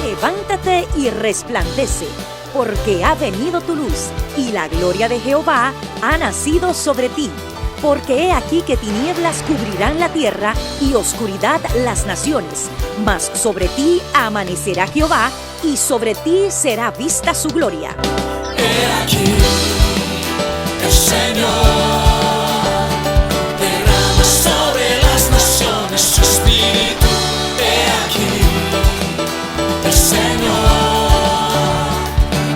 Levántate y resplandece, porque ha venido tu luz, y la gloria de Jehová ha nacido sobre ti. Porque he aquí que tinieblas cubrirán la tierra, y oscuridad las naciones. Mas sobre ti amanecerá Jehová, y sobre ti será vista su gloria. He aquí, el Señor derrama sobre las naciones su espíritu. He aquí, el Señor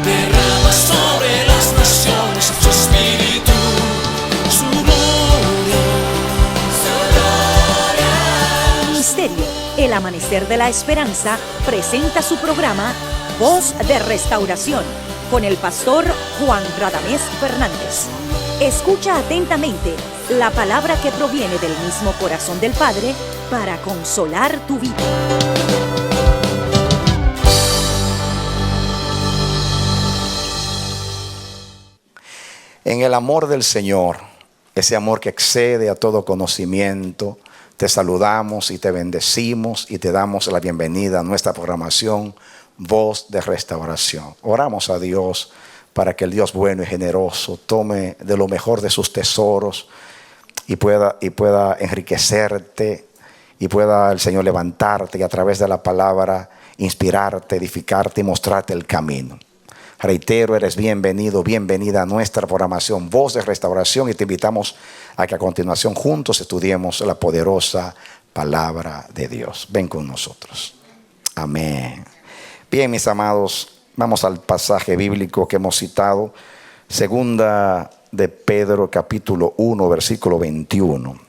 derrama sobre las naciones su espíritu, su gloria, su gloria. Ministerio El Amanecer de la Esperanza presenta su programa Voz de Restauración con el pastor Juan Radamés Fernández. Escucha atentamente la palabra que proviene del mismo corazón del Padre para consolar tu vida. En el amor del Señor, ese amor que excede a todo conocimiento, te saludamos y te bendecimos y te damos la bienvenida a nuestra programación Voz de Restauración. Oramos a Dios para que el Dios bueno y generoso tome de lo mejor de sus tesoros y pueda enriquecerte, y pueda el Señor levantarte y a través de la palabra inspirarte, edificarte y mostrarte el camino. Reitero, eres bienvenido, bienvenida a nuestra programación Voz de Restauración, y te invitamos a que a continuación juntos estudiemos la poderosa palabra de Dios. Ven con nosotros. Amén. Bien, mis amados, vamos al pasaje bíblico que hemos citado, segunda de Pedro capítulo 1 versículo 21.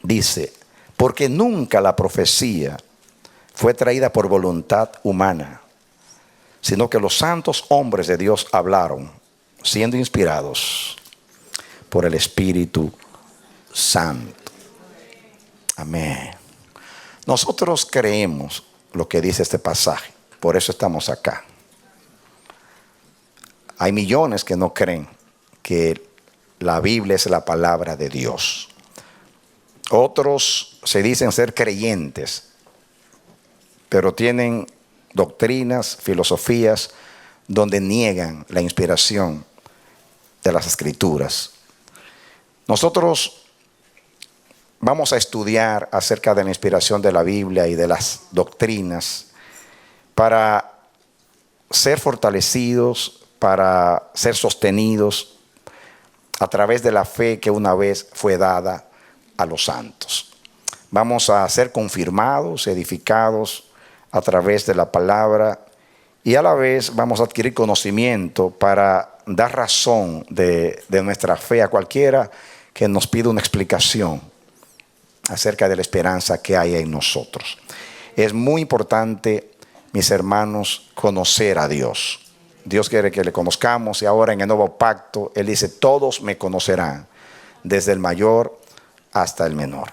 Dice: porque nunca la profecía fue traída por voluntad humana, sino que los santos hombres de Dios hablaron, siendo inspirados por el Espíritu Santo. Amén. Nosotros creemos lo que dice este pasaje, por eso estamos acá. Hay millones que no creen que la Biblia es la palabra de Dios. Otros se dicen ser creyentes, pero tienen doctrinas, filosofías, donde niegan la inspiración de las Escrituras. Nosotros vamos a estudiar acerca de la inspiración de la Biblia y de las doctrinas para ser fortalecidos, para ser sostenidos a través de la fe que una vez fue dada a los santos. Vamos a ser confirmados, edificados a través de la palabra, y a la vez vamos a adquirir conocimiento para dar razón de nuestra fe a cualquiera que nos pida una explicación acerca de la esperanza que hay en nosotros. Es muy importante, mis hermanos, conocer a Dios. Dios quiere que le conozcamos, y ahora en el nuevo pacto Él dice: todos me conocerán, desde el mayor hasta el menor.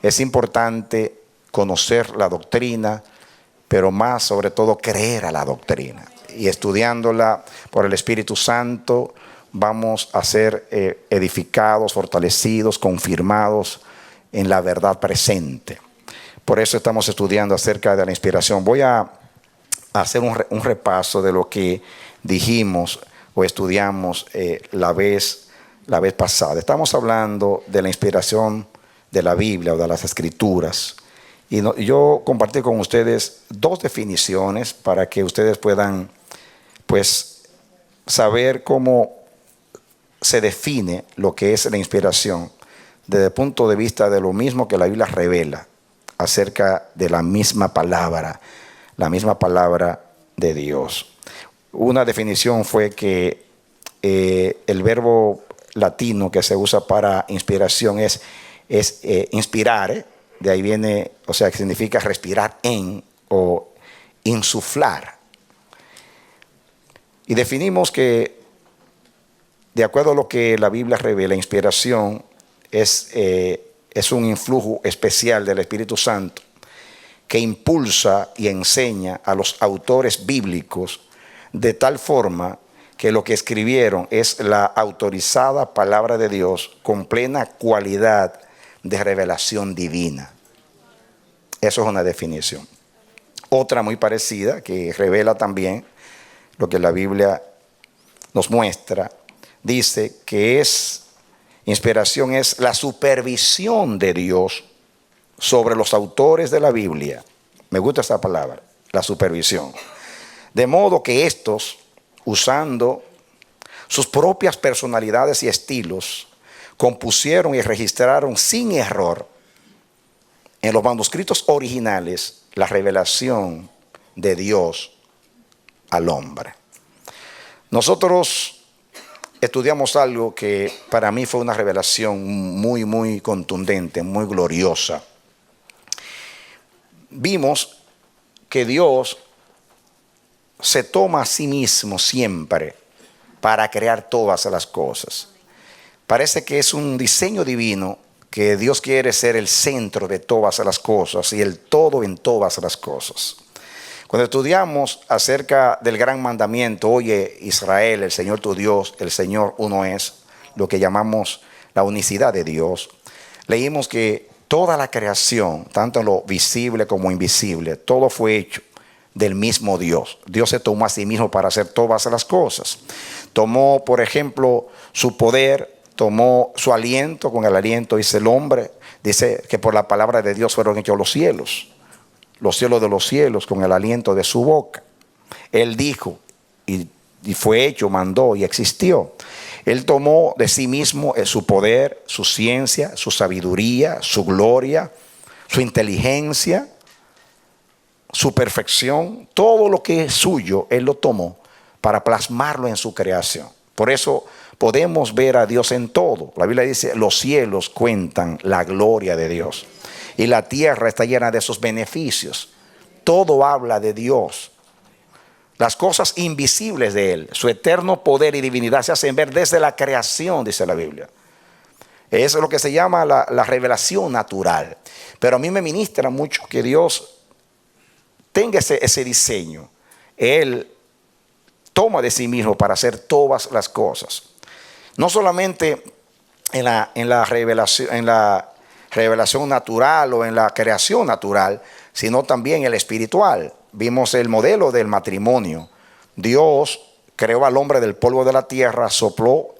Es importante conocer la doctrina, pero más sobre todo creer a la doctrina. Y estudiándola por el Espíritu Santo vamos a ser edificados, fortalecidos, confirmados en la verdad presente. Por eso estamos estudiando acerca de la inspiración. Voy a hacer un repaso de lo que dijimos o estudiamos la vez pasada. Estamos hablando de la inspiración de la Biblia o de las Escrituras. Y yo compartí con ustedes dos definiciones para que ustedes puedan saber cómo se define lo que es la inspiración desde el punto de vista de lo mismo que la Biblia revela acerca de la misma palabra de Dios. Una definición fue que el verbo latino que se usa para inspiración es inspirare. De ahí viene, o sea, que significa respirar en o insuflar. Y definimos que, de acuerdo a lo que la Biblia revela, inspiración es un influjo especial del Espíritu Santo que impulsa y enseña a los autores bíblicos de tal forma que lo que escribieron es la autorizada palabra de Dios con plena cualidad de revelación divina. Eso es una definición. Otra muy parecida que revela también lo que la Biblia nos muestra, dice que inspiración es la supervisión de Dios sobre los autores de la Biblia. Me gusta esa palabra, la supervisión. De modo que estos, usando sus propias personalidades y estilos, compusieron y registraron sin error en los manuscritos originales la revelación de Dios al hombre. Nosotros estudiamos algo que para mí fue una revelación muy, muy contundente, muy gloriosa. Vimos que Dios se toma a sí mismo siempre para crear todas las cosas. Parece que es un diseño divino que Dios quiere ser el centro de todas las cosas y el todo en todas las cosas. Cuando estudiamos acerca del gran mandamiento, oye Israel, el Señor tu Dios, el Señor uno es, lo que llamamos la unicidad de Dios, leímos que toda la creación, tanto en lo visible como invisible, todo fue hecho del mismo Dios. Dios se tomó a sí mismo para hacer todas las cosas. Tomó, por ejemplo, su poder, tomó su aliento, con el aliento hizo el hombre. Dice que por la palabra de Dios fueron hechos los cielos de los cielos, con el aliento de su boca. Él dijo y fue hecho, mandó y existió. Él tomó de sí mismo su poder, su ciencia, su sabiduría, su gloria, su inteligencia, su perfección. Todo lo que es suyo, Él lo tomó para plasmarlo en su creación. Por eso podemos ver a Dios en todo. La Biblia dice, los cielos cuentan la gloria de Dios y la tierra está llena de sus beneficios. Todo habla de Dios. Las cosas invisibles de Él, su eterno poder y divinidad se hacen ver desde la creación, dice la Biblia. Eso es lo que se llama la revelación natural. Pero a mí me ministra mucho que Dios tenga ese diseño. Él toma de sí mismo para hacer todas las cosas. No solamente en la revelación natural o en la creación natural, sino también el espiritual. Vimos el modelo del matrimonio. Dios creó al hombre del polvo de la tierra, sopló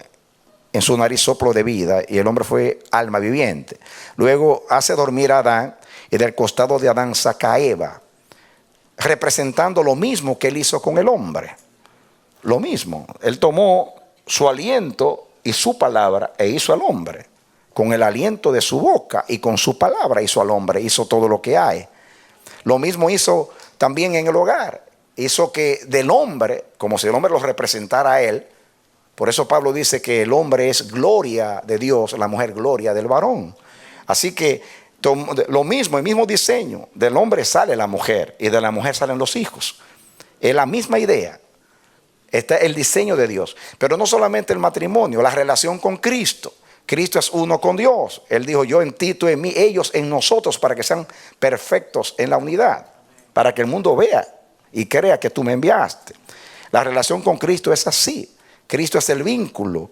en su nariz soplo de vida y el hombre fue alma viviente. Luego hace dormir a Adán y del costado de Adán saca a Eva, representando lo mismo que él hizo con el hombre. Lo mismo, él tomó su aliento y su palabra e hizo al hombre. Con el aliento de su boca y con su palabra hizo al hombre, hizo todo lo que hay. Lo mismo hizo también en el hogar. Hizo que del hombre, como si el hombre lo representara a él. Por eso Pablo dice que el hombre es gloria de Dios, la mujer gloria del varón. Así que lo mismo, el mismo diseño. Del hombre sale la mujer y de la mujer salen los hijos. Es la misma idea. Está el diseño de Dios. Pero no solamente el matrimonio, la relación con Cristo. Cristo es uno con Dios. Él dijo, yo en ti, tú en mí, ellos en nosotros, para que sean perfectos en la unidad. Para que el mundo vea y crea que tú me enviaste. La relación con Cristo es así. Cristo es el vínculo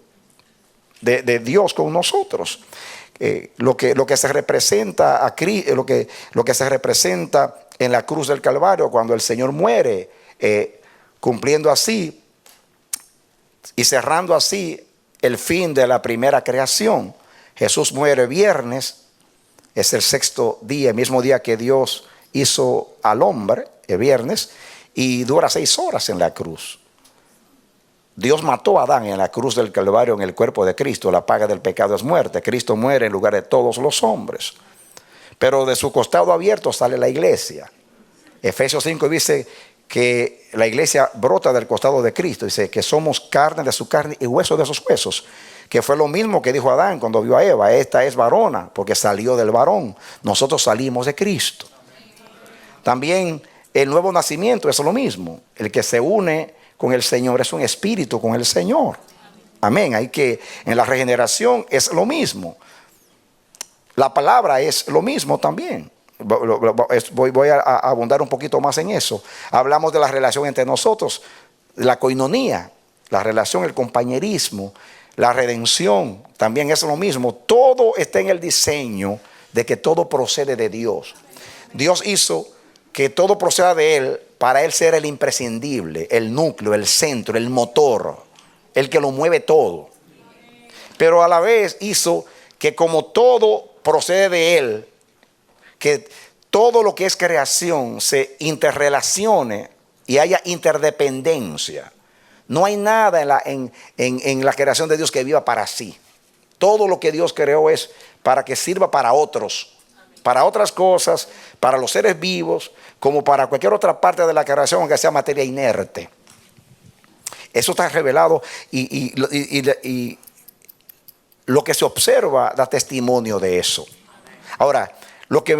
de Dios con nosotros. Lo que se representa a Cristo, lo que se representa en la cruz del Calvario cuando el Señor muere, cumpliendo así y cerrando así el fin de la primera creación. Jesús muere viernes, es el sexto día, el mismo día que Dios hizo al hombre, el viernes, y dura 6 horas en la cruz. Dios mató a Adán en la cruz del Calvario en el cuerpo de Cristo. La paga del pecado es muerte. Cristo muere en lugar de todos los hombres. Pero de su costado abierto sale la iglesia. Efesios 5 dice que la iglesia brota del costado de Cristo. Dice que somos carne de su carne y hueso de sus huesos. Que fue lo mismo que dijo Adán cuando vio a Eva. Esta es varona porque salió del varón. Nosotros salimos de Cristo. También el nuevo nacimiento es lo mismo. El que se une con el Señor es un espíritu con el Señor. Amén. Hay que en la regeneración es lo mismo. La palabra es lo mismo también. Voy a abundar un poquito más en eso. Hablamos de la relación entre nosotros, la coinonía. la relación, el compañerismo, la redención, también es lo mismo. Todo está en el diseño de que todo procede de Dios. Dios hizo que todo proceda de Él para Él ser el imprescindible, el núcleo, el centro, el motor, el que lo mueve todo. Pero a la vez hizo que como todo procede de Él, que todo lo que es creación se interrelacione y haya interdependencia. No hay nada en la creación de Dios que viva para sí. Todo lo que Dios creó es para que sirva para otros, para otras cosas, para los seres vivos, como para cualquier otra parte de la creación, aunque sea materia inerte. Eso está revelado y lo que se observa da testimonio de eso. Ahora, lo que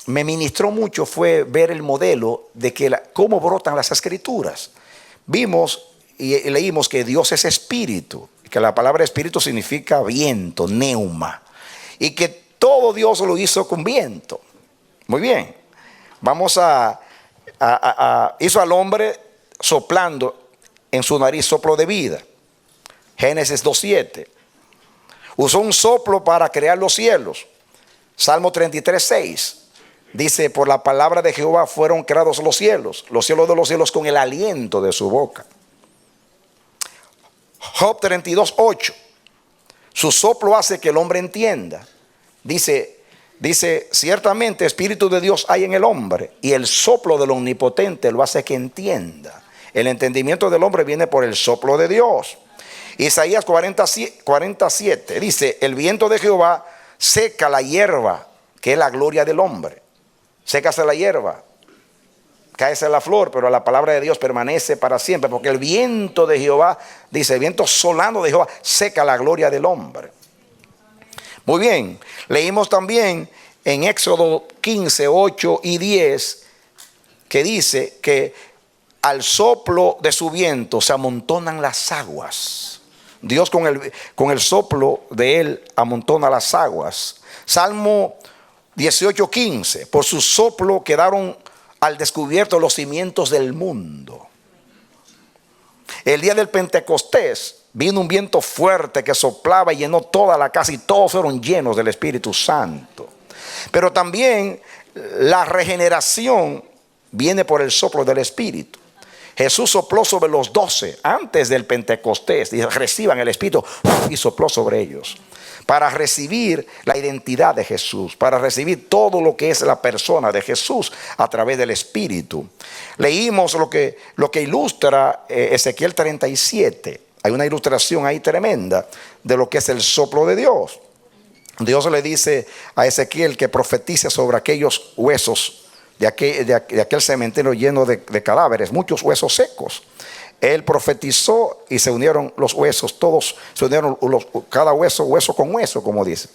me ministró mucho fue ver el modelo de cómo brotan las escrituras. Vimos y leímos que Dios es espíritu, que la palabra espíritu significa viento, neuma, y que todo Dios lo hizo con viento. Muy bien, hizo al hombre soplando en su nariz soplo de vida. Génesis 2:7. Usó un soplo para crear los cielos. Salmo 33:6. Dice, por la palabra de Jehová fueron creados los cielos de los cielos con el aliento de su boca. Job 32:8. Su soplo hace que el hombre entienda. Dice, ciertamente espíritu de Dios hay en el hombre y el soplo del omnipotente lo hace que entienda. El entendimiento del hombre viene por el soplo de Dios. Isaías 47 dice, el viento de Jehová seca la hierba, que es la gloria del hombre. Sécase la hierba, cáese la flor, pero la palabra de Dios permanece para siempre, porque el viento de Jehová, dice, el viento solano de Jehová seca la gloria del hombre. Muy bien, leímos también en Éxodo 15:8 y 10, que dice que al soplo de su viento se amontonan las aguas. Dios con el soplo de Él amontona las aguas. Salmo 18:15, por su soplo quedaron al descubierto los cimientos del mundo. El día del Pentecostés vino un viento fuerte que soplaba y llenó toda la casa y todos fueron llenos del Espíritu Santo. Pero también la regeneración viene por el soplo del Espíritu. Jesús sopló sobre los 12 antes del Pentecostés y reciban el Espíritu y sopló sobre ellos para recibir la identidad de Jesús, para recibir todo lo que es la persona de Jesús a través del Espíritu. Leímos lo que ilustra Ezequiel 37. Hay una ilustración ahí tremenda de lo que es el soplo de Dios. Dios le dice a Ezequiel que profetice sobre aquellos huesos de aquel cementerio lleno de cadáveres, muchos huesos secos. Él profetizó y se unieron los huesos, todos se unieron, cada hueso con hueso, como dice.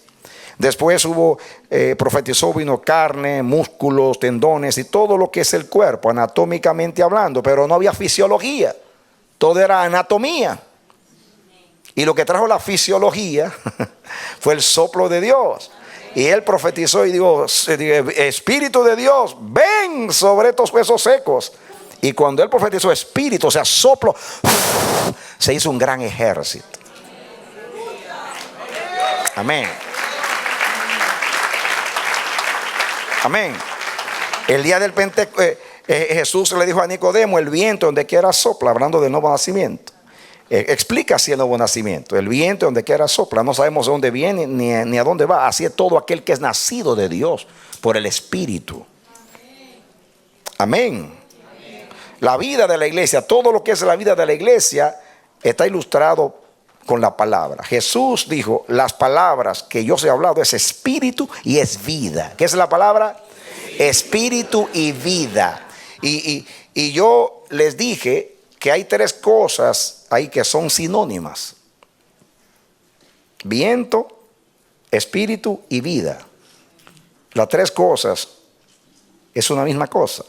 Después profetizó, vino carne, músculos, tendones y todo lo que es el cuerpo, anatómicamente hablando, pero no había fisiología, todo era anatomía. Y lo que trajo la fisiología fue el soplo de Dios. Y él profetizó y dijo, Espíritu de Dios, ven sobre estos huesos secos. Y cuando él profetizó espíritu, o sea, soplo, se hizo un gran ejército. Amén. Amén. El día del Pentecostés, Jesús le dijo a Nicodemo, el viento donde quiera sopla, hablando del nuevo nacimiento. Explica así el nuevo nacimiento. El viento donde quiera sopla, no sabemos de dónde viene ni a dónde va. Así es todo aquel que es nacido de Dios por el Espíritu. Amén. La vida de la iglesia, todo lo que es la vida de la iglesia está ilustrado con la palabra. Jesús dijo, las palabras que yo os he hablado es espíritu y es vida. ¿Qué es la palabra? Espíritu y vida. Y yo les dije que hay tres cosas ahí que son sinónimas: viento, espíritu y vida. Las tres cosas es una misma cosa.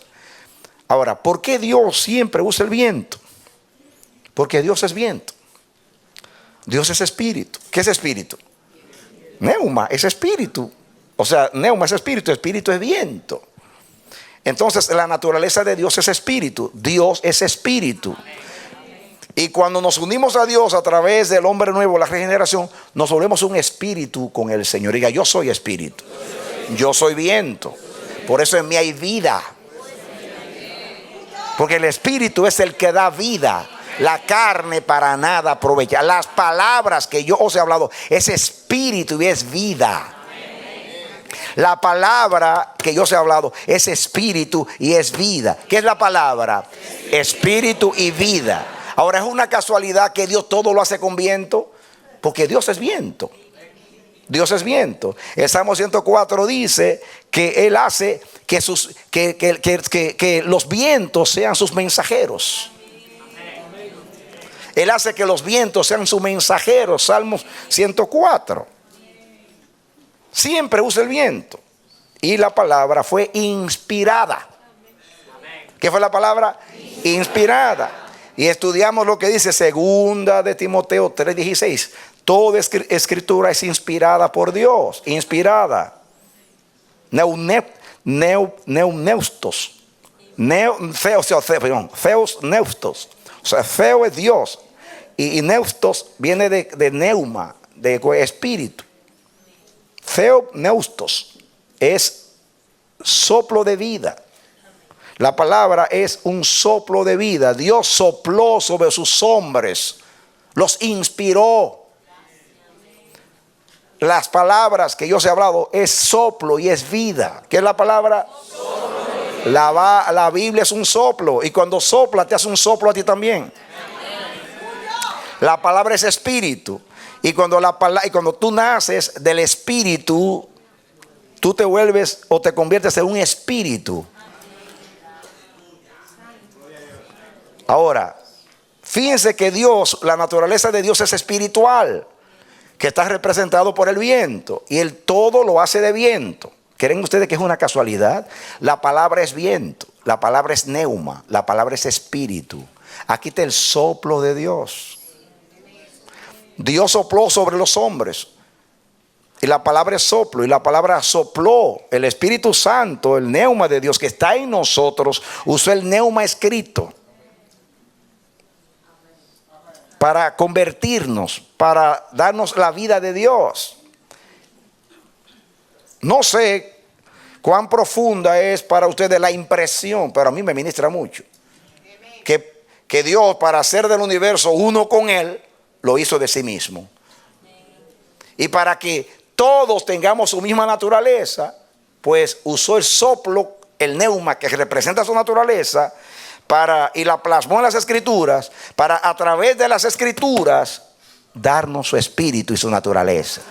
Ahora, ¿por qué Dios siempre usa el viento? Porque Dios es viento. Dios es espíritu. ¿Qué es espíritu? Neuma es espíritu. O sea, neuma es espíritu, espíritu es viento. Entonces, la naturaleza de Dios es espíritu. Dios es espíritu. Y cuando nos unimos a Dios a través del hombre nuevo, la regeneración, nos volvemos un espíritu con el Señor. Diga, yo soy espíritu. Yo soy viento. Por eso en mí hay vida. Porque el espíritu es el que da vida. La carne para nada aprovecha. Las palabras que yo os he hablado es espíritu y es vida. La palabra que yo os he hablado es espíritu y es vida. ¿Qué es la palabra? Espíritu y vida. Ahora, ¿es una casualidad que Dios todo lo hace con viento? Porque Dios es viento. Dios es viento. El Salmo 104 dice que Él hace que los vientos sean sus mensajeros. Él hace que los vientos sean sus mensajeros. Salmo 104. Siempre usa el viento. Y la palabra fue inspirada. ¿Qué fue la palabra? Inspirada. Y estudiamos lo que dice segunda de Timoteo 3:16. Toda escritura es inspirada por Dios. Inspirada. Neustos. Theos neustos. O sea, feo es Dios. Y neustos viene de neuma, de espíritu. Feo neustos es soplo de vida. La palabra es un soplo de vida. Dios sopló sobre sus hombres, los inspiró. Las palabras que yo os he hablado es soplo y es vida. ¿Qué es la palabra? La Biblia es un soplo. Y cuando sopla te hace un soplo a ti también. La palabra es espíritu. Y cuando tú naces del espíritu, tú te vuelves o te conviertes en un espíritu. Ahora, fíjense que Dios, la naturaleza de Dios es espiritual, que está representado por el viento. Y Él todo lo hace de viento. ¿Creen ustedes que es una casualidad? La palabra es viento, la palabra es neuma, la palabra es espíritu. Aquí está el soplo de Dios. Dios sopló sobre los hombres. Y la palabra es soplo. Y la palabra sopló. El Espíritu Santo, el neuma de Dios que está en nosotros, usó el neuma escrito para convertirnos, para darnos la vida de Dios. No sé cuán profunda es para ustedes la impresión, pero a mí me ministra mucho. Que Dios, para hacer del universo uno con Él, lo hizo de sí mismo. Y para que todos tengamos su misma naturaleza, pues usó el soplo, el neuma que representa su naturaleza, y la plasmó en las escrituras, para a través de las escrituras darnos su espíritu y su naturaleza.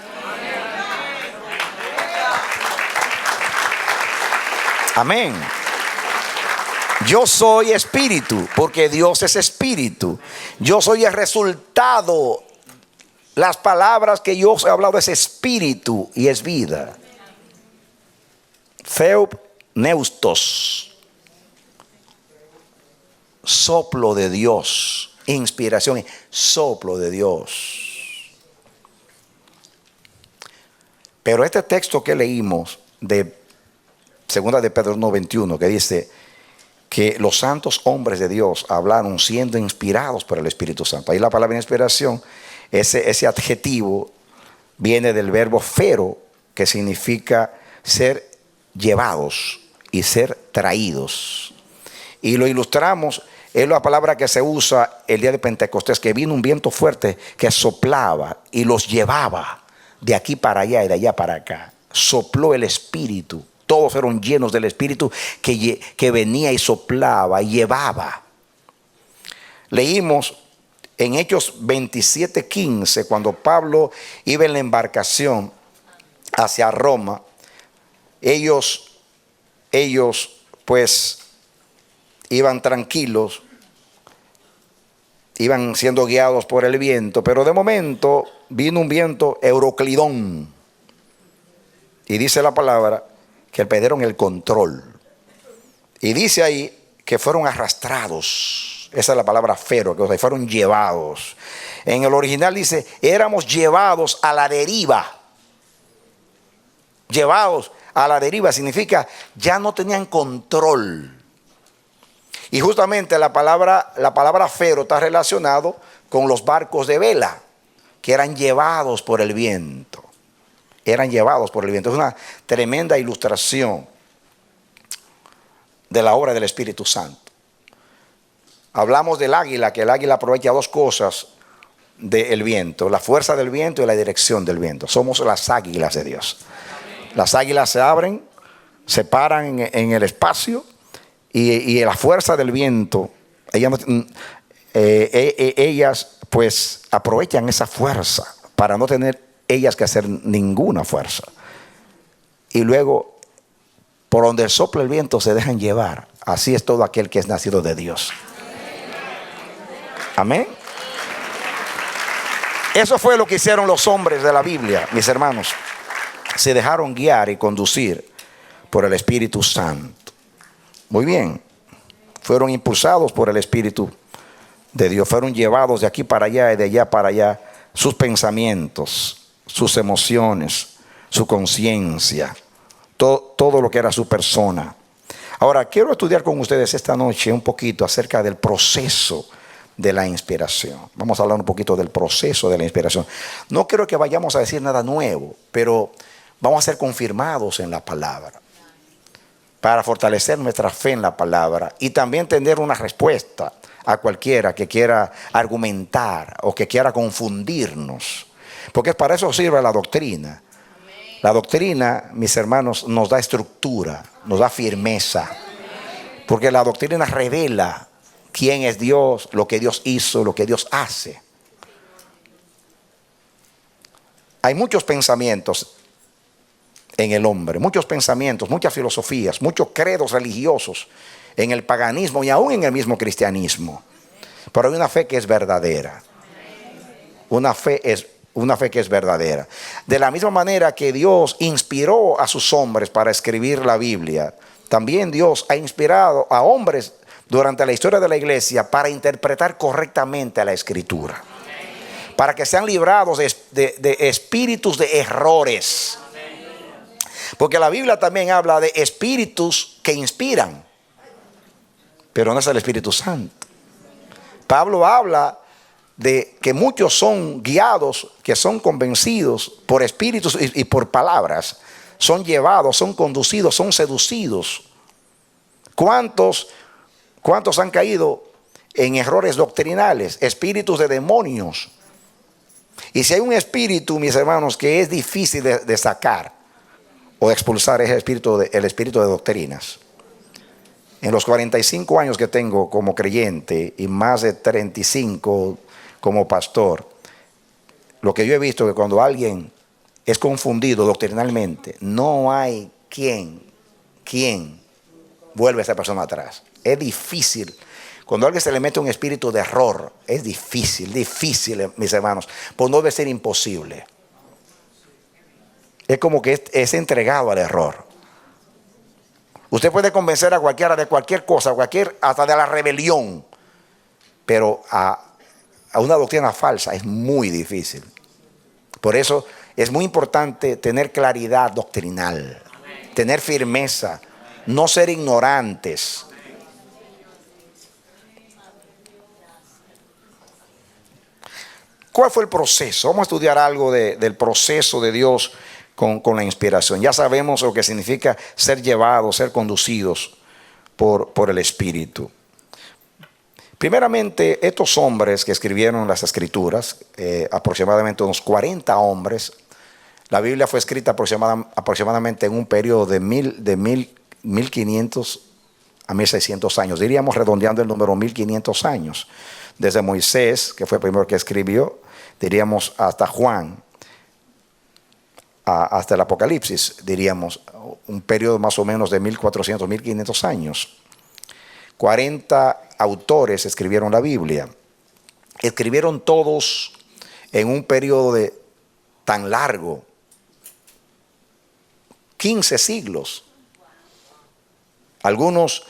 Amén. Yo soy espíritu porque Dios es espíritu. Yo soy el resultado. Las palabras que yo os he hablado es espíritu y es vida. Theopneustos. Soplo de Dios. Inspiración. Soplo de Dios. Pero este texto que leímos de segunda de Pedro 1:21, que dice que los santos hombres de Dios hablaron siendo inspirados por el Espíritu Santo. Ahí la palabra inspiración, ese adjetivo viene del verbo fero, que significa ser llevados y ser traídos. Y lo ilustramos, es la palabra que se usa el día de Pentecostés, que vino un viento fuerte que soplaba y los llevaba de aquí para allá y de allá para acá. Sopló el Espíritu. Todos fueron llenos del Espíritu que venía y soplaba y llevaba. Leímos en Hechos 27:15, cuando Pablo iba en la embarcación hacia Roma, ellos pues iban tranquilos, iban siendo guiados por el viento, pero de momento vino un viento euroclidón. Y dice la palabra que perdieron el control. Y dice ahí que fueron arrastrados. Esa es la palabra fero, que fueron llevados. En el original dice, éramos llevados a la deriva. Llevados a la deriva significa ya no tenían control. Y justamente la palabra fero está relacionado con los barcos de vela, que eran llevados por el viento. Eran llevados por el viento. Es una tremenda ilustración de la obra del Espíritu Santo. Hablamos del águila, que el águila aprovecha dos cosas del viento: la fuerza del viento y la dirección del viento. Somos las águilas de Dios. Las águilas se abren, se paran en el espacio, y la fuerza del viento, ellas pues aprovechan esa fuerza para no tener ellas que hacer ninguna fuerza. Y luego, por donde sopla el viento, se dejan llevar. Así es todo aquel que es nacido de Dios. Amén. Eso fue lo que hicieron los hombres de la Biblia, mis hermanos. Se dejaron guiar y conducir por el Espíritu Santo. Muy bien. Fueron impulsados por el Espíritu de Dios. Fueron llevados de aquí para allá y de allá para allá. Sus pensamientos, sus emociones, su conciencia, todo lo que era su persona. Ahora, quiero estudiar con ustedes esta noche un poquito acerca del proceso de la inspiración. Vamos a hablar un poquito del proceso de la inspiración. No creo que vayamos a decir nada nuevo, pero vamos a ser confirmados en la palabra, para fortalecer nuestra fe en la palabra y también tener una respuesta a cualquiera que quiera argumentar o que quiera confundirnos. Porque para eso sirve la doctrina. La doctrina, mis hermanos, nos da estructura, nos da firmeza. Porque la doctrina revela quién es Dios, lo que Dios hizo, lo que Dios hace. Hay muchos pensamientos en el hombre, muchos pensamientos, muchas filosofías, muchos credos religiosos en el paganismo y aún en el mismo cristianismo. Pero hay una fe que es verdadera. Una fe que es verdadera. De la misma manera que Dios inspiró a sus hombres para escribir la Biblia, también Dios ha inspirado a hombres durante la historia de la iglesia para interpretar correctamente la Escritura. Para que sean librados de espíritus de errores. Porque la Biblia también habla de espíritus que inspiran, pero no es el Espíritu Santo. Pablo habla de que muchos son guiados, que son convencidos por espíritus y por palabras. Son llevados, son conducidos, son seducidos. ¿Cuántos han caído en errores doctrinales? Espíritus de demonios. Y si hay un espíritu, mis hermanos, que es difícil de sacar o expulsar, es el espíritu de doctrinas. En los 45 años que tengo como creyente y más de 35 como pastor, lo que yo he visto es que cuando alguien es confundido doctrinalmente, no hay quien vuelve a esa persona atrás. Es difícil. Cuando a alguien se le mete un espíritu de error, es difícil, mis hermanos, por no debe ser imposible. Es como que es entregado al error. Usted puede convencer a cualquiera de cualquier cosa, hasta de la rebelión, pero a una doctrina falsa es muy difícil. Por eso es muy importante tener claridad doctrinal, tener firmeza, no ser ignorantes. ¿Cuál fue el proceso? Vamos a estudiar algo del proceso de Dios con la inspiración. Ya sabemos lo que significa ser llevados, ser conducidos por el Espíritu. Primeramente, estos hombres que escribieron las Escrituras, aproximadamente unos 40 hombres, la Biblia fue escrita aproximadamente en un periodo de 1500 a 1600 años. Diríamos, redondeando el número, 1500 años. Desde Moisés, que fue el primero que escribió, diríamos hasta Juan, hasta el Apocalipsis, diríamos, un periodo más o menos de 1400, 1500 años. 40 autores escribieron la Biblia. Escribieron todos en un periodo tan largo, 15 siglos. Algunos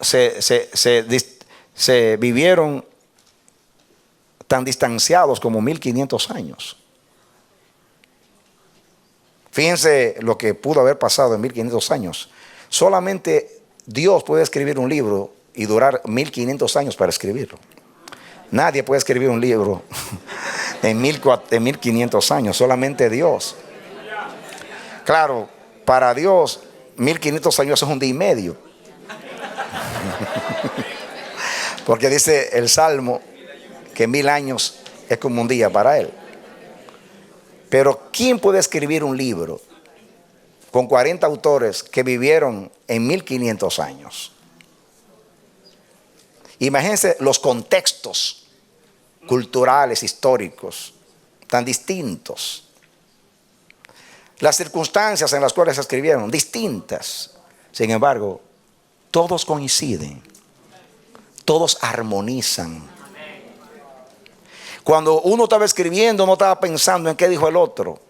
se vivieron tan distanciados como 1500 años. Fíjense lo que pudo haber pasado en 1500 años. Solamente Dios puede escribir un libro y durar 1500 años para escribirlo. Nadie puede escribir un libro en 1500 años, solamente Dios. Claro, para Dios 1500 años es un día y medio. Porque dice el Salmo que 1000 años es como un día para Él. Pero ¿quién puede escribir un libro con 40 autores que vivieron en 1500 años? Imagínense los contextos culturales, históricos, tan distintos. Las circunstancias en las cuales se escribieron, distintas. Sin embargo, todos coinciden. Todos armonizan. Cuando uno estaba escribiendo, no estaba pensando en qué dijo el otro.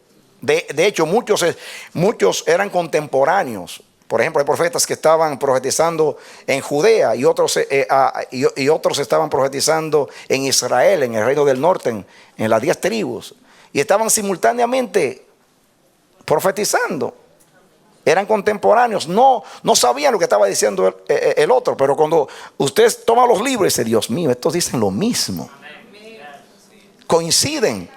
De hecho, muchos eran contemporáneos. Por ejemplo, hay profetas que estaban profetizando en Judea y otros estaban profetizando en Israel, en el reino del norte, en las 10 tribus. Y estaban simultáneamente profetizando. Eran contemporáneos, no sabían lo que estaba diciendo el otro. Pero cuando usted toma los libros y dice, Dios mío, estos dicen lo mismo. Coinciden.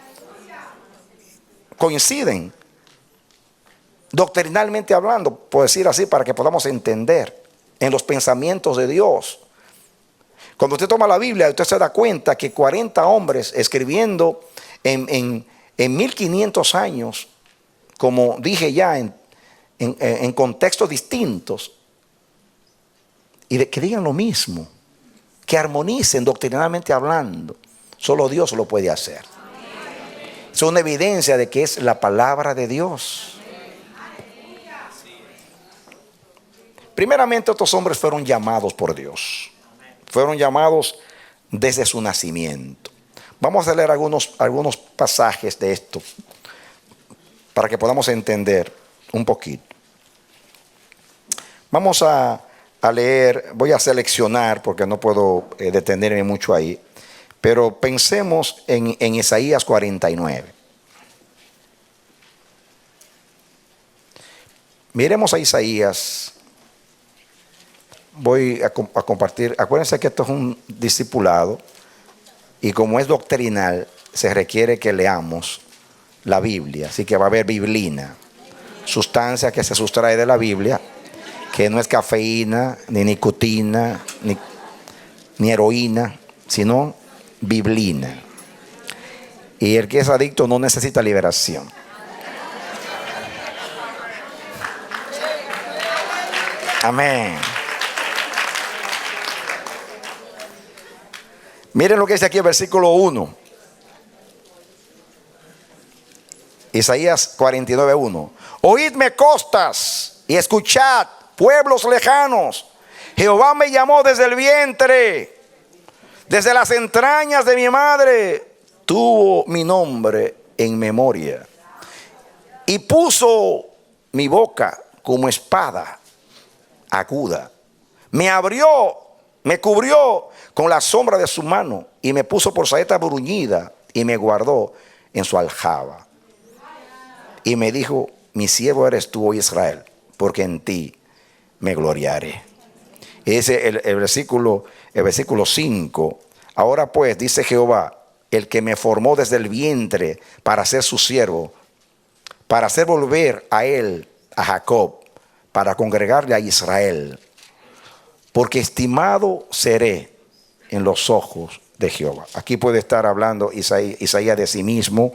Doctrinalmente hablando, por decir así, para que podamos entender en los pensamientos de Dios. Cuando usted toma la Biblia, usted se da cuenta que 40 hombres escribiendo en 1500 años, como dije ya, en contextos distintos, y que digan lo mismo, que armonicen doctrinalmente hablando. Solo Dios lo puede hacer. Es una evidencia de que es la palabra de Dios. Primeramente, estos hombres fueron llamados por Dios. Fueron llamados desde su nacimiento. Vamos a leer algunos pasajes de esto para que podamos entender un poquito. Vamos a leer, voy a seleccionar porque no puedo detenerme mucho ahí, pero pensemos en Isaías 49. Miremos a Isaías. Voy a compartir. Acuérdense que esto es un discipulado y como es doctrinal, se requiere que leamos la Biblia. Así que va a haber biblina, sustancia que se sustrae de la Biblia, que no es cafeína, ni nicotina, ni heroína, sino biblina. Y el que es adicto no necesita liberación. Amén. Miren lo que dice aquí el versículo 1. Isaías 49:1. Oídme costas y escuchad pueblos lejanos. Jehová me llamó desde el vientre, desde las entrañas de mi madre tuvo mi nombre en memoria y puso mi boca como espada aguda. Me abrió, me cubrió con la sombra de su mano y me puso por saeta bruñida y me guardó en su aljaba. Y me dijo, mi siervo eres tú, oh Israel, porque en ti me gloriaré. Y dice el versículo 5. Ahora pues, dice Jehová, el que me formó desde el vientre para ser su siervo, para hacer volver a él, a Jacob, para congregarle a Israel, porque estimado seré en los ojos de Jehová. Aquí puede estar hablando Isaías de sí mismo,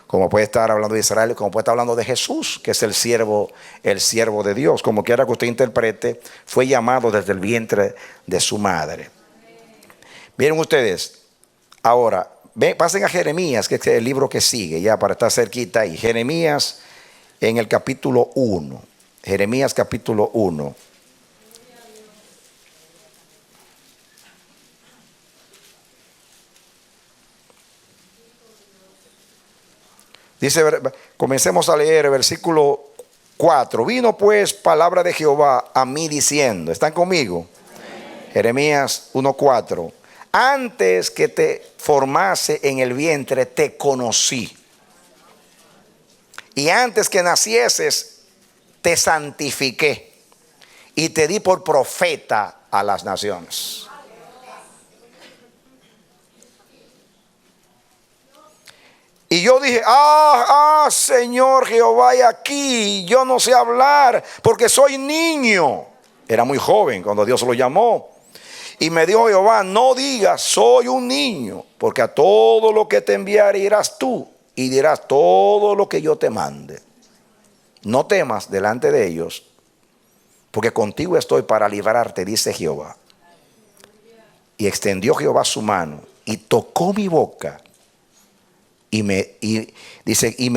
como puede estar hablando de Israel, como puede estar hablando de Jesús, que es el siervo de Dios. Como quiera que usted interprete, fue llamado desde el vientre de su madre. Miren ustedes, ahora, pasen a Jeremías, que es el libro que sigue, ya para estar cerquita ahí. Jeremías en el capítulo 1. Jeremías capítulo 1. Dice, comencemos a leer el versículo 4. Vino pues palabra de Jehová a mí diciendo, ¿están conmigo? Amén. Jeremías 1:4. Antes que te formase en el vientre te conocí. Y antes que nacieses te santifiqué. Y te di por profeta a las naciones. Y yo dije, Señor Jehová, y aquí yo no sé hablar porque soy niño. Era muy joven cuando Dios lo llamó. Y me dijo Jehová, no digas soy un niño, porque a todo lo que te enviaré irás tú y dirás todo lo que yo te mande. No temas delante de ellos, porque contigo estoy para librarte, dice Jehová. Y extendió Jehová su mano y tocó mi boca. Y me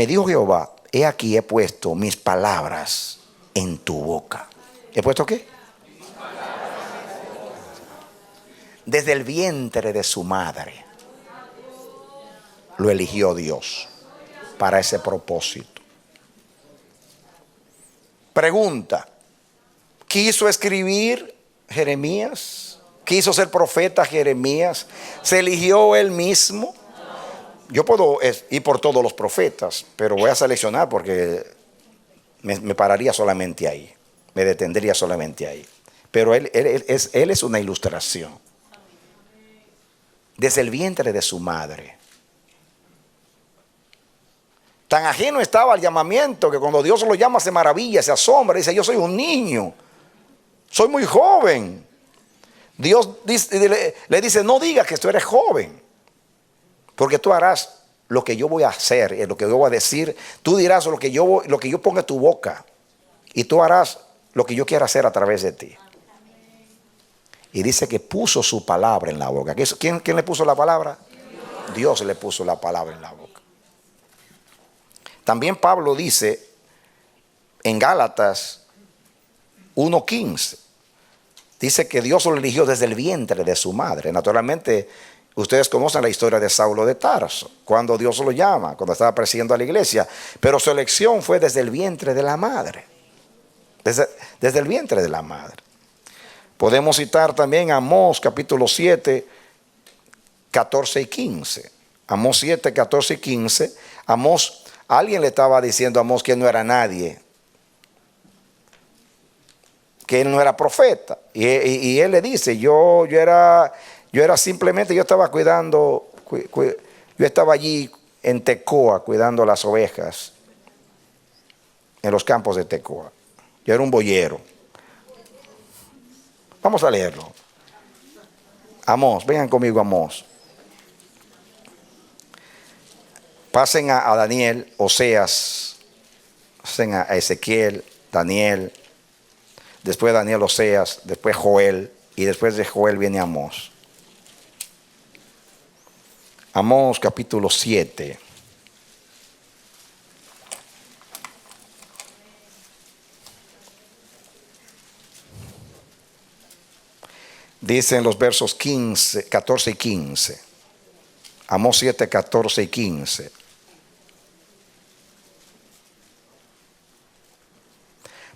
dijo Jehová, he aquí he puesto mis palabras en tu boca. ¿He puesto qué? Desde el vientre de su madre lo eligió Dios para ese propósito. Pregunta: ¿quiso escribir Jeremías? ¿Quiso ser profeta Jeremías? ¿Se eligió él mismo? Yo puedo ir por todos los profetas, pero voy a seleccionar porque me pararía solamente ahí. Me detendría solamente ahí. Pero él es una ilustración. Desde el vientre de su madre. Tan ajeno estaba al llamamiento que cuando Dios lo llama se maravilla, se asombra, dice: yo soy un niño, soy muy joven. Dios le dice: no digas que tú eres joven, porque tú harás lo que yo voy a hacer, lo que yo voy a decir. Tú dirás lo que yo ponga en tu boca, y tú harás lo que yo quiera hacer a través de ti. Y dice que puso su palabra en la boca. ¿Quién le puso la palabra? Dios le puso la palabra en la boca. También Pablo dice en Gálatas 1:15, dice que Dios lo eligió desde el vientre de su madre. Naturalmente, ustedes conocen la historia de Saulo de Tarso, cuando Dios lo llama, cuando estaba persiguiendo a la iglesia. Pero su elección fue desde el vientre de la madre. Desde el vientre de la madre. Podemos citar también Amós capítulo 7, 14 y 15. Amós 7, 14 y 15. Amós, alguien le estaba diciendo a Amós que no era nadie, que él no era profeta. Y él le dice: yo era simplemente, yo estaba cuidando, yo estaba allí en Tecoa cuidando las ovejas, en los campos de Tecoa. Yo era un boyero. Vamos a leerlo. Amós, vengan conmigo a Amós. Pasen a Daniel, Oseas, pasen a Ezequiel, Daniel, después Daniel, Oseas, después Joel, y después de Joel viene Amós. Amós capítulo 7. Dice en los versos 14 y 15. Amós 7, 14 y 15.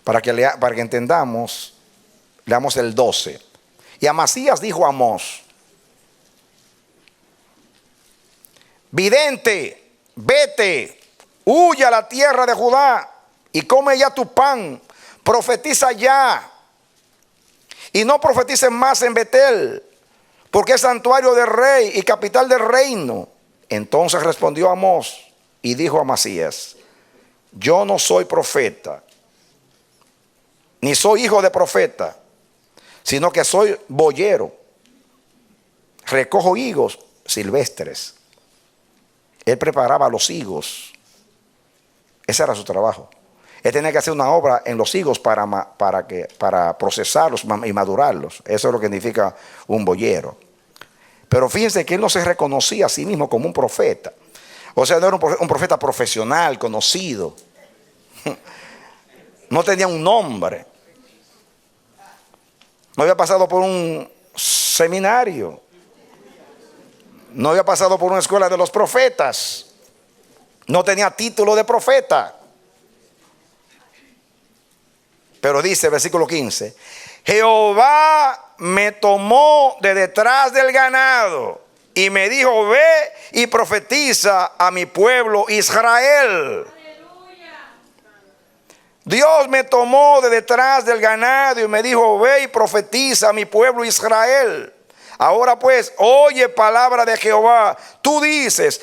Para que entendamos, leamos el 12. Y Amasías dijo a Amós: vidente, vete, huye a la tierra de Judá y come ya tu pan, profetiza ya. Y no profetices más en Betel, porque es santuario del rey y capital del reino. Entonces respondió Amós y dijo a Amasías: yo no soy profeta, ni soy hijo de profeta, sino que soy boyero. Recojo higos silvestres. Él preparaba los higos. Ese era su trabajo. Él tenía que hacer una obra en los higos para procesarlos y madurarlos. Eso es lo que significa un boyero. Pero fíjense que él no se reconocía a sí mismo como un profeta. O sea, no era un profeta profesional, conocido. No tenía un nombre. No había pasado por un seminario. No había pasado por una escuela de los profetas. No tenía título de profeta. Pero dice, versículo 15: Jehová me tomó de detrás del ganado y me dijo: ve y profetiza a mi pueblo Israel. Dios me tomó de detrás del ganado y me dijo: ve y profetiza a mi pueblo Israel. Ahora pues, oye palabra de Jehová. Tú dices: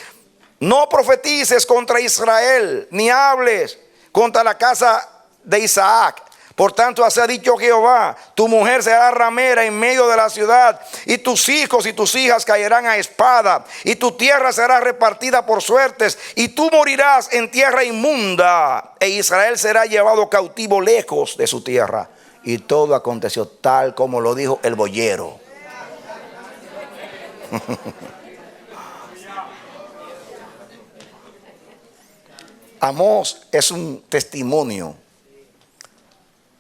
no profetices contra Israel, ni hables contra la casa de Isaac. Por tanto, así ha dicho Jehová: tu mujer será ramera en medio de la ciudad, y tus hijos y tus hijas caerán a espada, y tu tierra será repartida por suertes, y tú morirás en tierra inmunda, e Israel será llevado cautivo lejos de su tierra. Y todo aconteció tal como lo dijo el boyero. Amós es un testimonio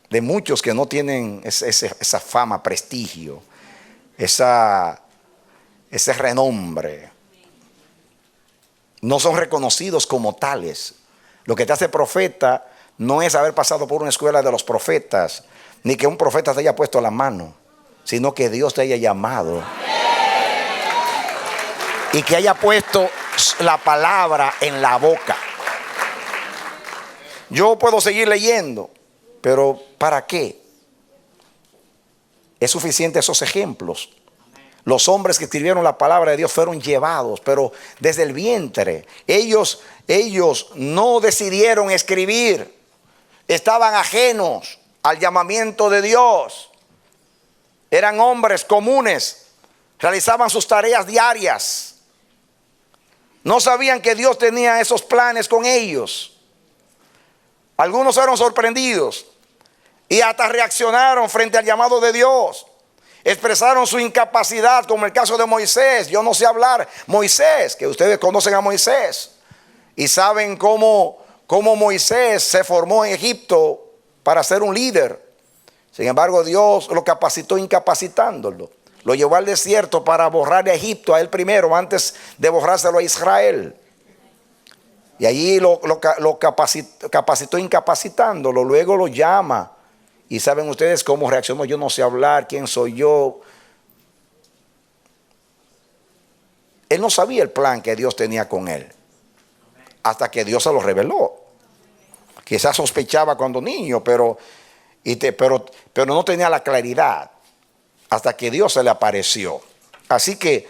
de muchos que no tienen esa fama, prestigio, ese renombre. No son reconocidos como tales. Lo que te hace profeta no es haber pasado por una escuela de los profetas, ni que un profeta te haya puesto la mano, sino que Dios te haya llamado y que haya puesto la palabra en la boca. Yo puedo seguir leyendo, pero ¿para qué? Es suficiente esos ejemplos. Los hombres que escribieron la palabra de Dios fueron llevados, pero desde el vientre. Ellos no decidieron escribir. Estaban ajenos al llamamiento de Dios. Eran hombres comunes. Realizaban sus tareas diarias. No sabían que Dios tenía esos planes con ellos. Algunos fueron sorprendidos y hasta reaccionaron frente al llamado de Dios. Expresaron su incapacidad, como el caso de Moisés. Yo no sé hablar. Moisés, que ustedes conocen a Moisés y saben cómo Moisés se formó en Egipto para ser un líder. Sin embargo, Dios lo capacitó incapacitándolo. Lo llevó al desierto para borrar a Egipto a él primero, antes de borrárselo a Israel. Y allí lo capacitó incapacitándolo. Luego lo llama. Y saben ustedes cómo reaccionó. Yo no sé hablar, ¿quién soy yo? Él no sabía el plan que Dios tenía con él, hasta que Dios se lo reveló. Quizás sospechaba cuando niño, pero no tenía la claridad, hasta que Dios se le apareció. Así que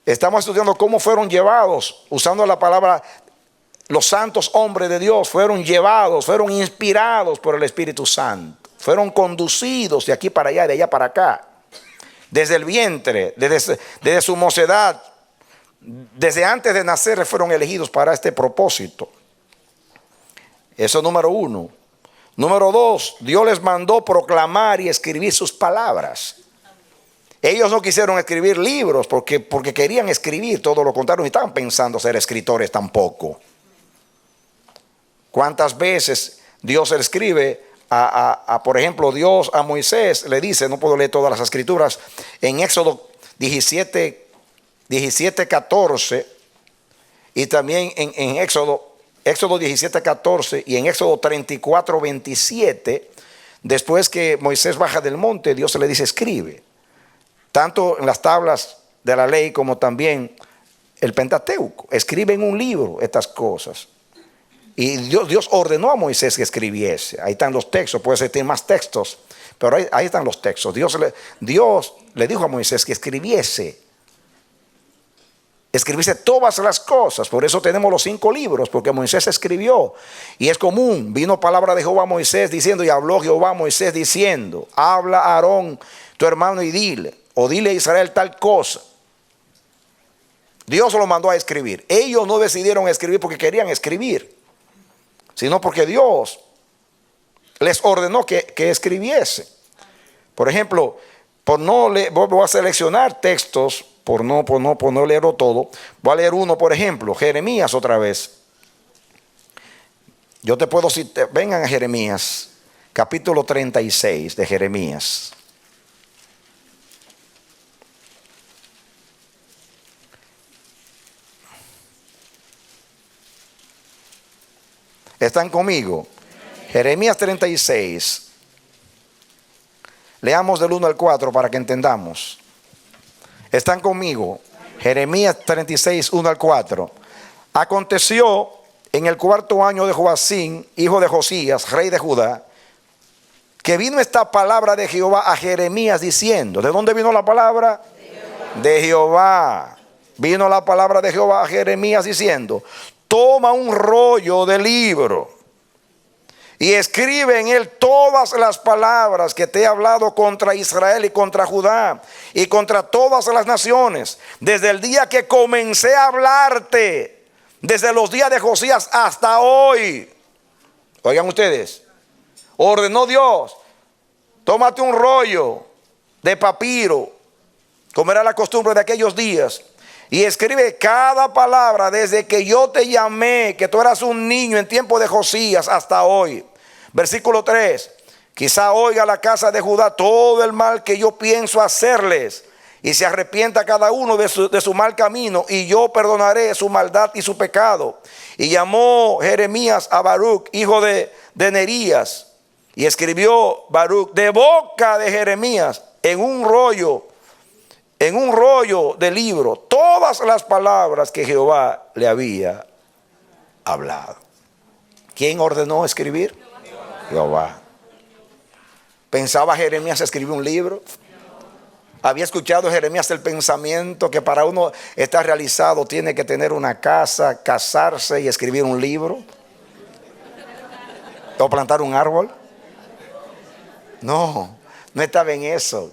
estamos estudiando cómo fueron llevados, usando la palabra. Los santos hombres de Dios fueron llevados, fueron inspirados por el Espíritu Santo. Fueron conducidos de aquí para allá, de allá para acá. Desde el vientre, desde su mocedad, desde antes de nacer fueron elegidos para este propósito. Eso es número uno. Número dos, Dios les mandó proclamar y escribir sus palabras. Ellos no quisieron escribir libros porque querían escribir, todo lo contrario, ni estaban pensando ser escritores tampoco. ¿Cuántas veces Dios le escribe por ejemplo, Dios a Moisés le dice, no puedo leer todas las escrituras, en Éxodo 17, 14 y también en Éxodo 17, 14 y en Éxodo 34, 27, después que Moisés baja del monte, Dios le dice: escribe, tanto en las tablas de la ley como también el Pentateuco, escribe en un libro estas cosas. Y Dios ordenó a Moisés que escribiese. Ahí están los textos, puede ser que tiene más textos, pero ahí están los textos. Dios le dijo a Moisés que escribiese todas las cosas. Por eso tenemos los 5 libros, porque Moisés escribió. Y es común, vino palabra de Jehová a Moisés diciendo, y habló Jehová a Moisés diciendo: habla a Aarón tu hermano y dile a Israel tal cosa. Dios lo mandó a escribir. Ellos no decidieron escribir porque querían escribir, sino porque Dios les ordenó que escribiese. Por ejemplo, voy a seleccionar textos, por no leerlo todo. Voy a leer uno, por ejemplo, Jeremías otra vez. Yo te puedo citar, vengan a Jeremías, capítulo 36 de Jeremías. ¿Están conmigo? Jeremías 36. Leamos del 1 al 4 para que entendamos. ¿Están conmigo? Jeremías 36, 1 al 4. Aconteció en el 4.º año de Joacim, hijo de Josías, rey de Judá, que vino esta palabra de Jehová a Jeremías diciendo. ¿De dónde vino la palabra? De Jehová. Vino la palabra de Jehová a Jeremías diciendo: toma un rollo de libro y escribe en él todas las palabras que te he hablado contra Israel y contra Judá y contra todas las naciones, desde el día que comencé a hablarte, desde los días de Josías hasta hoy. Oigan ustedes, ordenó Dios: tómate un rollo de papiro, como era la costumbre de aquellos días, y escribe cada palabra desde que yo te llamé, que tú eras un niño en tiempo de Josías, hasta hoy. Versículo 3. Quizá oiga la casa de Judá todo el mal que yo pienso hacerles, y se arrepienta cada uno de su mal camino, y yo perdonaré su maldad y su pecado. Y llamó Jeremías a Baruch, hijo de Nerías, y escribió Baruch de boca de Jeremías en un rollo de libro todas las palabras que Jehová le había hablado. ¿Quién ordenó escribir? Jehová. ¿Pensaba Jeremías escribir un libro? ¿Había escuchado Jeremías el pensamiento que para uno estar realizado tiene que tener una casa, casarse y escribir un libro? ¿O plantar un árbol? No estaba en eso.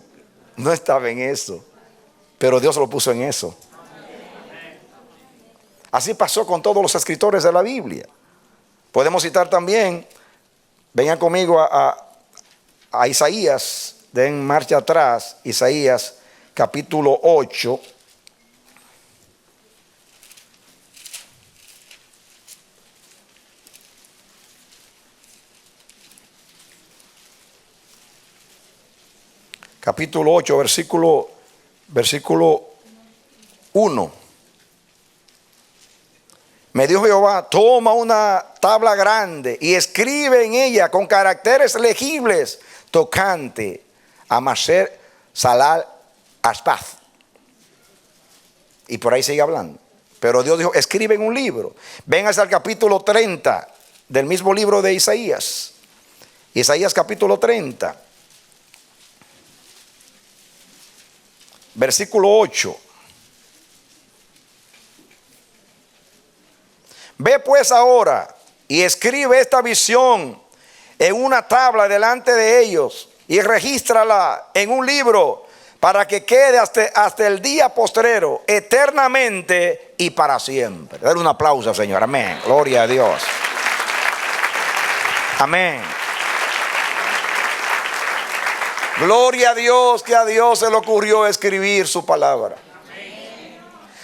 No estaba en eso. Pero Dios lo puso en eso. Así pasó con todos los escritores de la Biblia. Podemos citar también, vengan conmigo a Isaías, den marcha atrás, Isaías capítulo 8. Capítulo 8, versículo 1. Me dijo Jehová: toma una tabla grande y escribe en ella con caracteres legibles tocante a Maser Salal Aspaz. Y por ahí sigue hablando. Pero Dios dijo: escribe en un libro. Ven hasta el capítulo 30 del mismo libro de Isaías. Isaías capítulo 30. Versículo 8. Ve pues ahora y escribe esta visión en una tabla delante de ellos y regístrala en un libro para que quede hasta el día postrero, eternamente y para siempre. Dale un aplauso, Señor. Amén. Gloria a Dios. Amén. Gloria a Dios, que a Dios se le ocurrió escribir su palabra.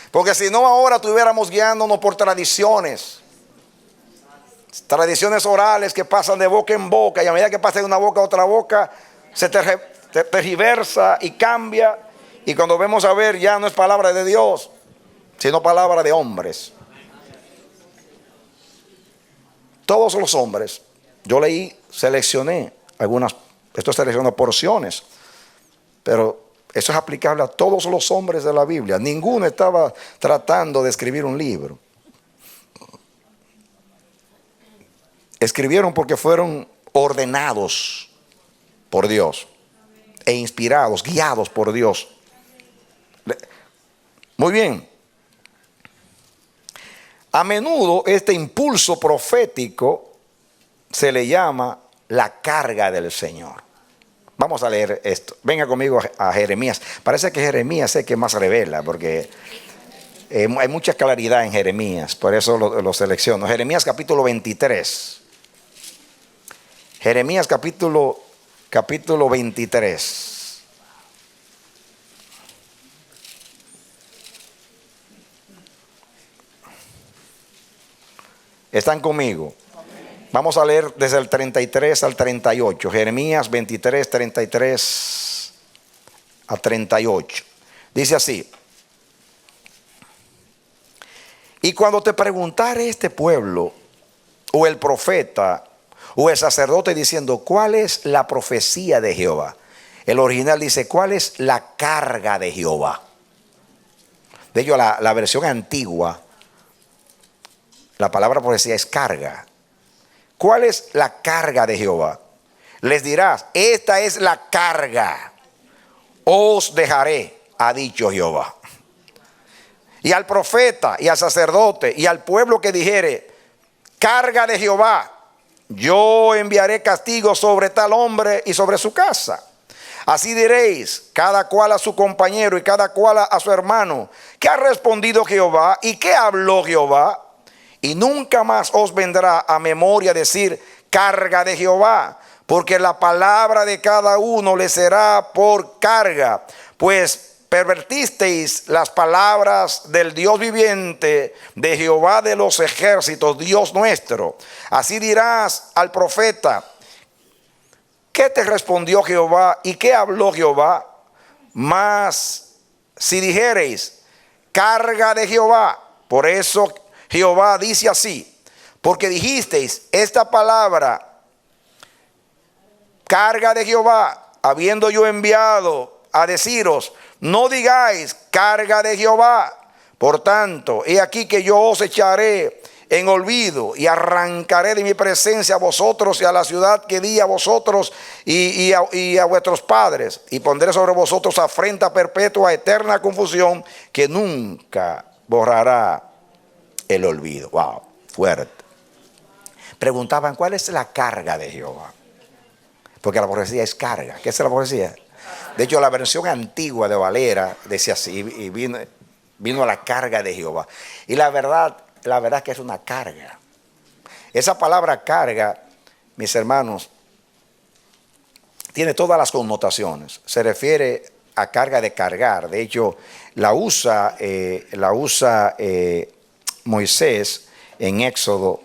Porque si no, ahora estuviéramos guiándonos por tradiciones orales que pasan de boca en boca, y a medida que pasa de una boca a otra boca se tergiversa y cambia, y cuando vemos a ver, ya no es palabra de Dios, sino palabra de hombres. Todos los hombres, yo seleccioné algunas, esto seleccionó porciones, pero eso es aplicable a todos los hombres de la Biblia. Ninguno estaba tratando de escribir un libro. Escribieron porque fueron ordenados por Dios e inspirados, guiados por Dios. Muy bien. A menudo este impulso profético se le llama la carga del Señor. Vamos a leer esto. Venga conmigo a Jeremías. Parece que Jeremías es el que más revela, porque hay mucha claridad en Jeremías. Por eso lo selecciono. Jeremías capítulo 23. Jeremías capítulo 23. ¿Están conmigo? Vamos a leer desde el 33 al 38. Jeremías 23, 33 a 38. Dice así: y cuando te preguntare este pueblo, o el profeta, o el sacerdote, diciendo: ¿cuál es la profecía de Jehová? El original dice: ¿cuál es la carga de Jehová? De hecho, la versión antigua La palabra profecía es carga. ¿Cuál es la carga de Jehová? Les dirás, esta es la carga. Os dejaré, ha dicho Jehová. Y al profeta y al sacerdote y al pueblo que dijere, carga de Jehová, yo enviaré castigo sobre tal hombre y sobre su casa. Así diréis, cada cual a su compañero y cada cual a su hermano, ¿qué ha respondido Jehová y qué habló Jehová? Y nunca más os vendrá a memoria decir carga de Jehová, porque la palabra de cada uno le será por carga, pues pervertisteis las palabras del Dios viviente, de Jehová de los ejércitos, Dios nuestro. Así dirás al profeta, ¿qué te respondió Jehová y qué habló Jehová? Mas si dijereis, carga de Jehová, por eso Jehová dice así, porque dijisteis esta palabra, carga de Jehová, habiendo yo enviado a deciros, no digáis carga de Jehová. Por tanto, he aquí que yo os echaré en olvido y arrancaré de mi presencia a vosotros y a la ciudad que di a vosotros y a vuestros padres, y pondré sobre vosotros afrenta perpetua, eterna confusión que nunca borrará el olvido. Wow, fuerte. Preguntaban, ¿cuál es la carga de Jehová? Porque la profecía es carga. ¿Qué es la profecía? De hecho, la versión antigua de Valera decía así, y vino a la carga de Jehová. Y la verdad es que es una carga. Esa palabra carga, mis hermanos, tiene todas las connotaciones. Se refiere a carga de cargar. De hecho, la usa Moisés en Éxodo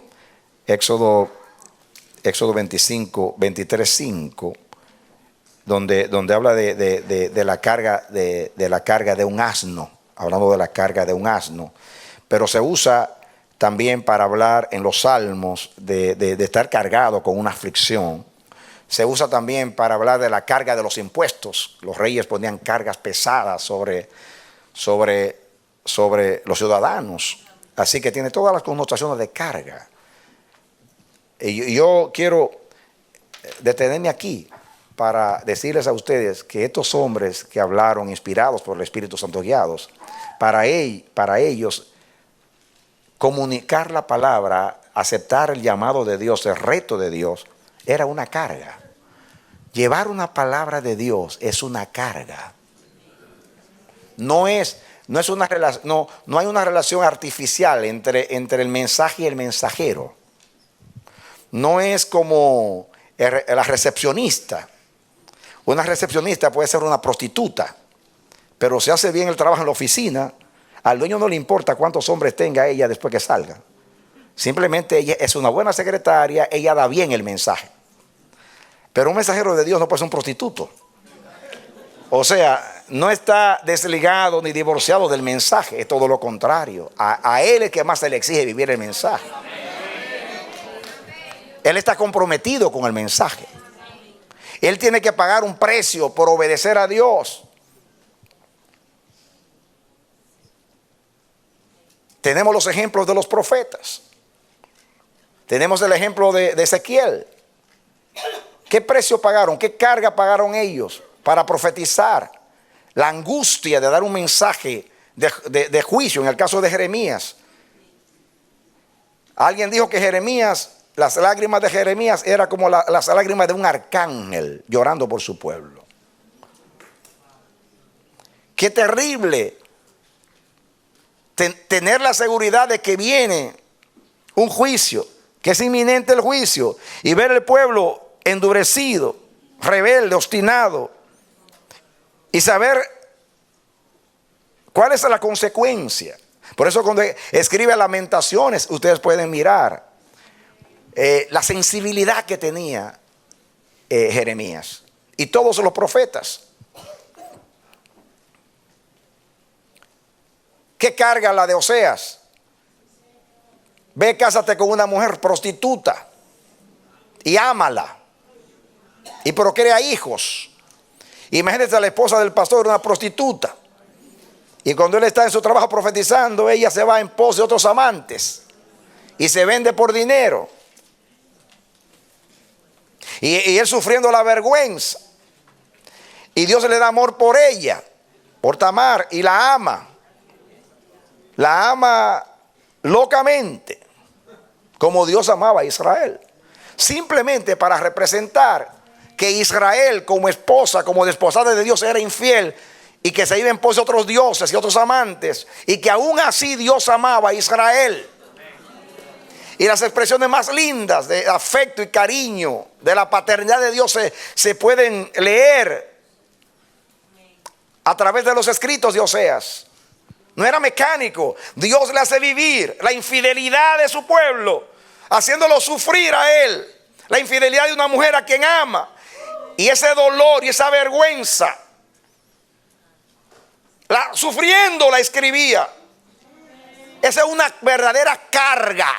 25, 23, 5. Donde habla de la carga de un asno, hablando de la carga de un asno, pero se usa también para hablar en los salmos de estar cargado con una aflicción. Se usa también para hablar de la carga de los impuestos. Los reyes ponían cargas pesadas sobre los ciudadanos, así que tiene todas las connotaciones de carga. Y yo quiero detenerme aquí para decirles a ustedes que estos hombres que hablaron inspirados por el Espíritu Santo, guiados, para ellos comunicar la palabra, aceptar el llamado de Dios, el reto de Dios, era una carga. Llevar una palabra de Dios es una carga. No hay una relación artificial entre el mensaje y el mensajero. No es como la recepcionista. Una recepcionista puede ser una prostituta, pero si hace bien el trabajo en la oficina, al dueño no le importa cuántos hombres tenga ella después que salga. Simplemente ella es una buena secretaria, ella da bien el mensaje. Pero un mensajero de Dios no puede ser un prostituto. O sea, no está desligado ni divorciado del mensaje, es todo lo contrario. A él es que más se le exige vivir el mensaje. Él está comprometido con el mensaje. Él tiene que pagar un precio por obedecer a Dios. Tenemos los ejemplos de los profetas. Tenemos el ejemplo de Ezequiel. ¿Qué precio pagaron? ¿Qué carga pagaron ellos para profetizar? La angustia de dar un mensaje de juicio, en el caso de Jeremías. Alguien dijo que las lágrimas de Jeremías eran como las lágrimas de un arcángel llorando por su pueblo. Qué terrible tener la seguridad de que viene un juicio, que es inminente el juicio, y ver el pueblo endurecido, rebelde, obstinado, y saber cuál es la consecuencia. Por eso cuando escribe Lamentaciones, ustedes pueden mirar la sensibilidad que tenía Jeremías y todos los profetas. ¿Qué carga la de Oseas? Ve, cásate con una mujer prostituta y ámala y procrea hijos. Imagínate a la esposa del pastor, una prostituta, y cuando él está en su trabajo profetizando, ella se va en pos de otros amantes y se vende por dinero. Y él sufriendo la vergüenza. Y Dios le da amor por ella, por Tamar, y la ama. La ama locamente, como Dios amaba a Israel. Simplemente para representar que Israel como esposa, como desposada de Dios era infiel y que se iba en pos de otros dioses y otros amantes, y que aún así Dios amaba a Israel. Y las expresiones más lindas de afecto y cariño de la paternidad de Dios se pueden leer a través de los escritos de Oseas. No era mecánico. Dios le hace vivir la infidelidad de su pueblo, haciéndolo sufrir a él. La infidelidad de una mujer a quien ama. Y ese dolor y esa vergüenza, sufriendo la escribía. Esa es una verdadera carga.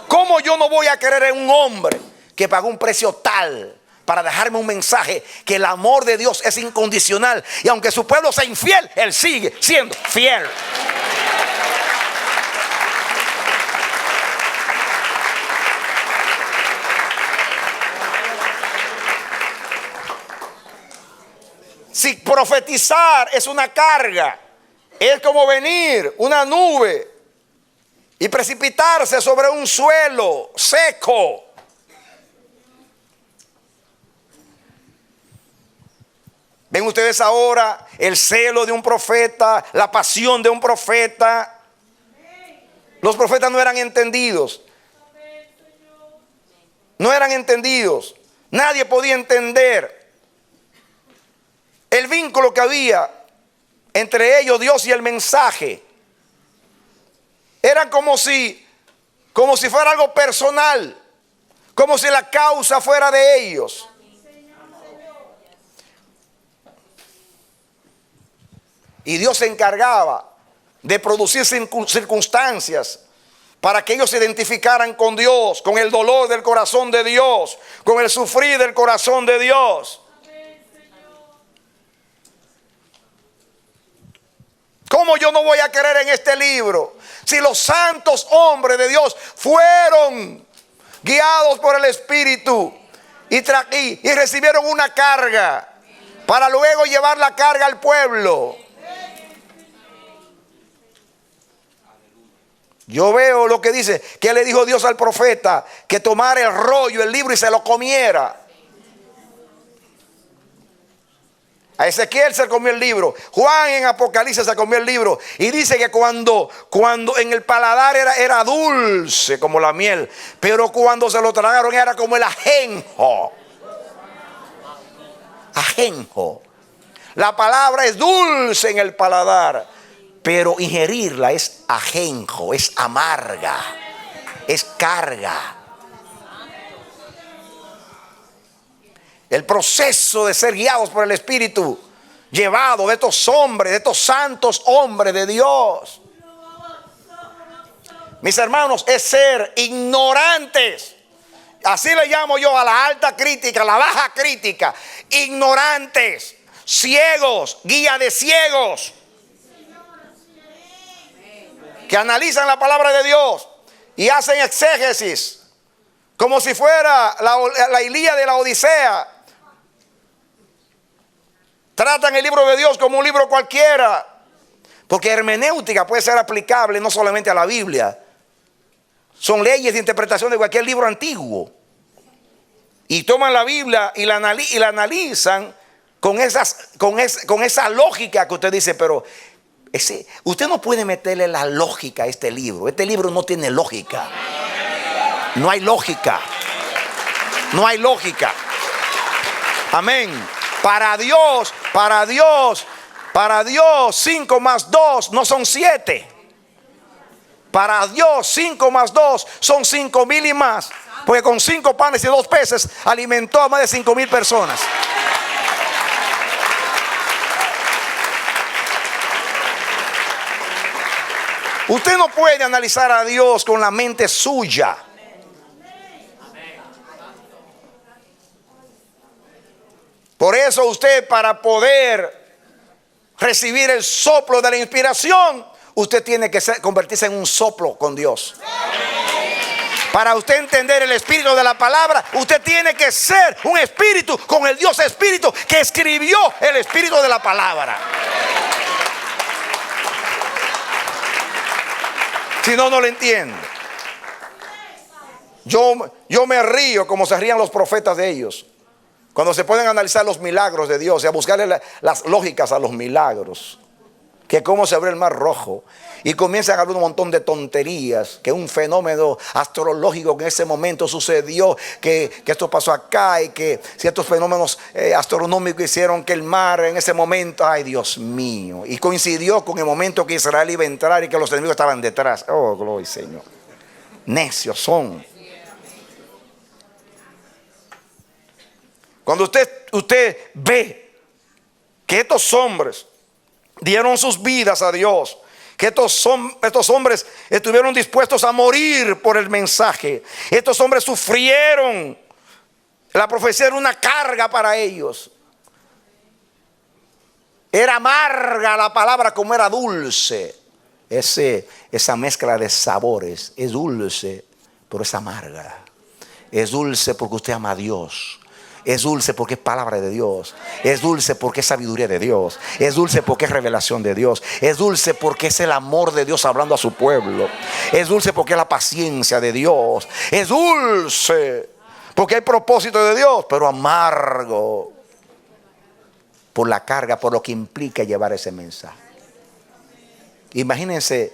¿Cómo yo no voy a querer en un hombre que pagó un precio tal para dejarme un mensaje que el amor de Dios es incondicional? Y aunque su pueblo sea infiel, Él sigue siendo fiel. Si profetizar es una carga, es como venir una nube y precipitarse sobre un suelo seco. Ven ustedes ahora el celo de un profeta, la pasión de un profeta. Los profetas no eran entendidos. No eran entendidos. Nadie podía entender el vínculo que había entre ellos, Dios y el mensaje. Era como si fuera algo personal, como si la causa fuera de ellos. Y Dios se encargaba de producir circunstancias para que ellos se identificaran con Dios, con el dolor del corazón de Dios, con el sufrir del corazón de Dios. ¿Cómo yo no voy a creer en este libro si los santos hombres de Dios fueron guiados por el Espíritu y recibieron una carga para luego llevar la carga al pueblo? Yo veo lo que dice, que le dijo Dios al profeta, que tomara el rollo, el libro y se lo comiera. A Ezequiel se comió el libro. Juan en Apocalipsis se comió el libro. Y dice que cuando en el paladar era dulce como la miel, pero cuando se lo tragaron era como el ajenjo. Ajenjo. La palabra es dulce en el paladar, pero ingerirla es ajenjo, es amarga, es carga. El proceso de ser guiados por el Espíritu, llevado de estos hombres, de estos santos hombres de Dios. Mis hermanos, es ser ignorantes. Así le llamo yo a la alta crítica, a la baja crítica. Ignorantes, ciegos, guía de ciegos, que analizan la palabra de Dios y hacen exégesis como si fuera la Ilíada de la Odisea. Tratan el libro de Dios como un libro cualquiera, porque hermenéutica puede ser aplicable no solamente a la Biblia. Son leyes de interpretación de cualquier libro antiguo. Y toman la Biblia y la analizan con esa lógica que usted dice, pero usted no puede meterle la lógica a este libro. Este libro no tiene lógica. No hay lógica. No hay lógica. Amén. Para Dios 5 más 2 no son 7. Para Dios 5 más 2 son 5,000 y más. Porque con 5 panes y 2 peces alimentó a más de 5,000 personas. Usted no puede analizar a Dios con la mente suya. Por eso usted, para poder recibir el soplo de la inspiración, usted tiene que convertirse en un soplo con Dios. Para usted entender el espíritu de la palabra, usted tiene que ser un espíritu con el Dios espíritu que escribió el espíritu de la palabra. Si no, no lo entiende. Yo me río como se rían los profetas de ellos, cuando se pueden analizar los milagros de Dios y a buscarle las lógicas a los milagros. Que cómo se abrió el mar rojo. Y comienzan a hablar un montón de tonterías. Que un fenómeno astrológico que en ese momento sucedió. Que esto pasó acá. Y que ciertos fenómenos astronómicos hicieron que el mar en ese momento. Ay, Dios mío. Y coincidió con el momento que Israel iba a entrar y que los enemigos estaban detrás. Oh, gloria Señor. Necios son. Cuando usted ve que estos hombres dieron sus vidas a Dios, que estos hombres estuvieron dispuestos a morir por el mensaje, estos hombres sufrieron, la profecía era una carga para ellos. Era amarga la palabra como era dulce. Esa mezcla de sabores es dulce, pero es amarga. Es dulce porque usted ama a Dios. Es dulce porque es palabra de Dios. Es dulce porque es sabiduría de Dios. Es dulce porque es revelación de Dios. Es dulce porque es el amor de Dios hablando a su pueblo. Es dulce porque es la paciencia de Dios. Es dulce porque hay propósito de Dios, pero amargo por la carga, por lo que implica llevar ese mensaje. Imagínense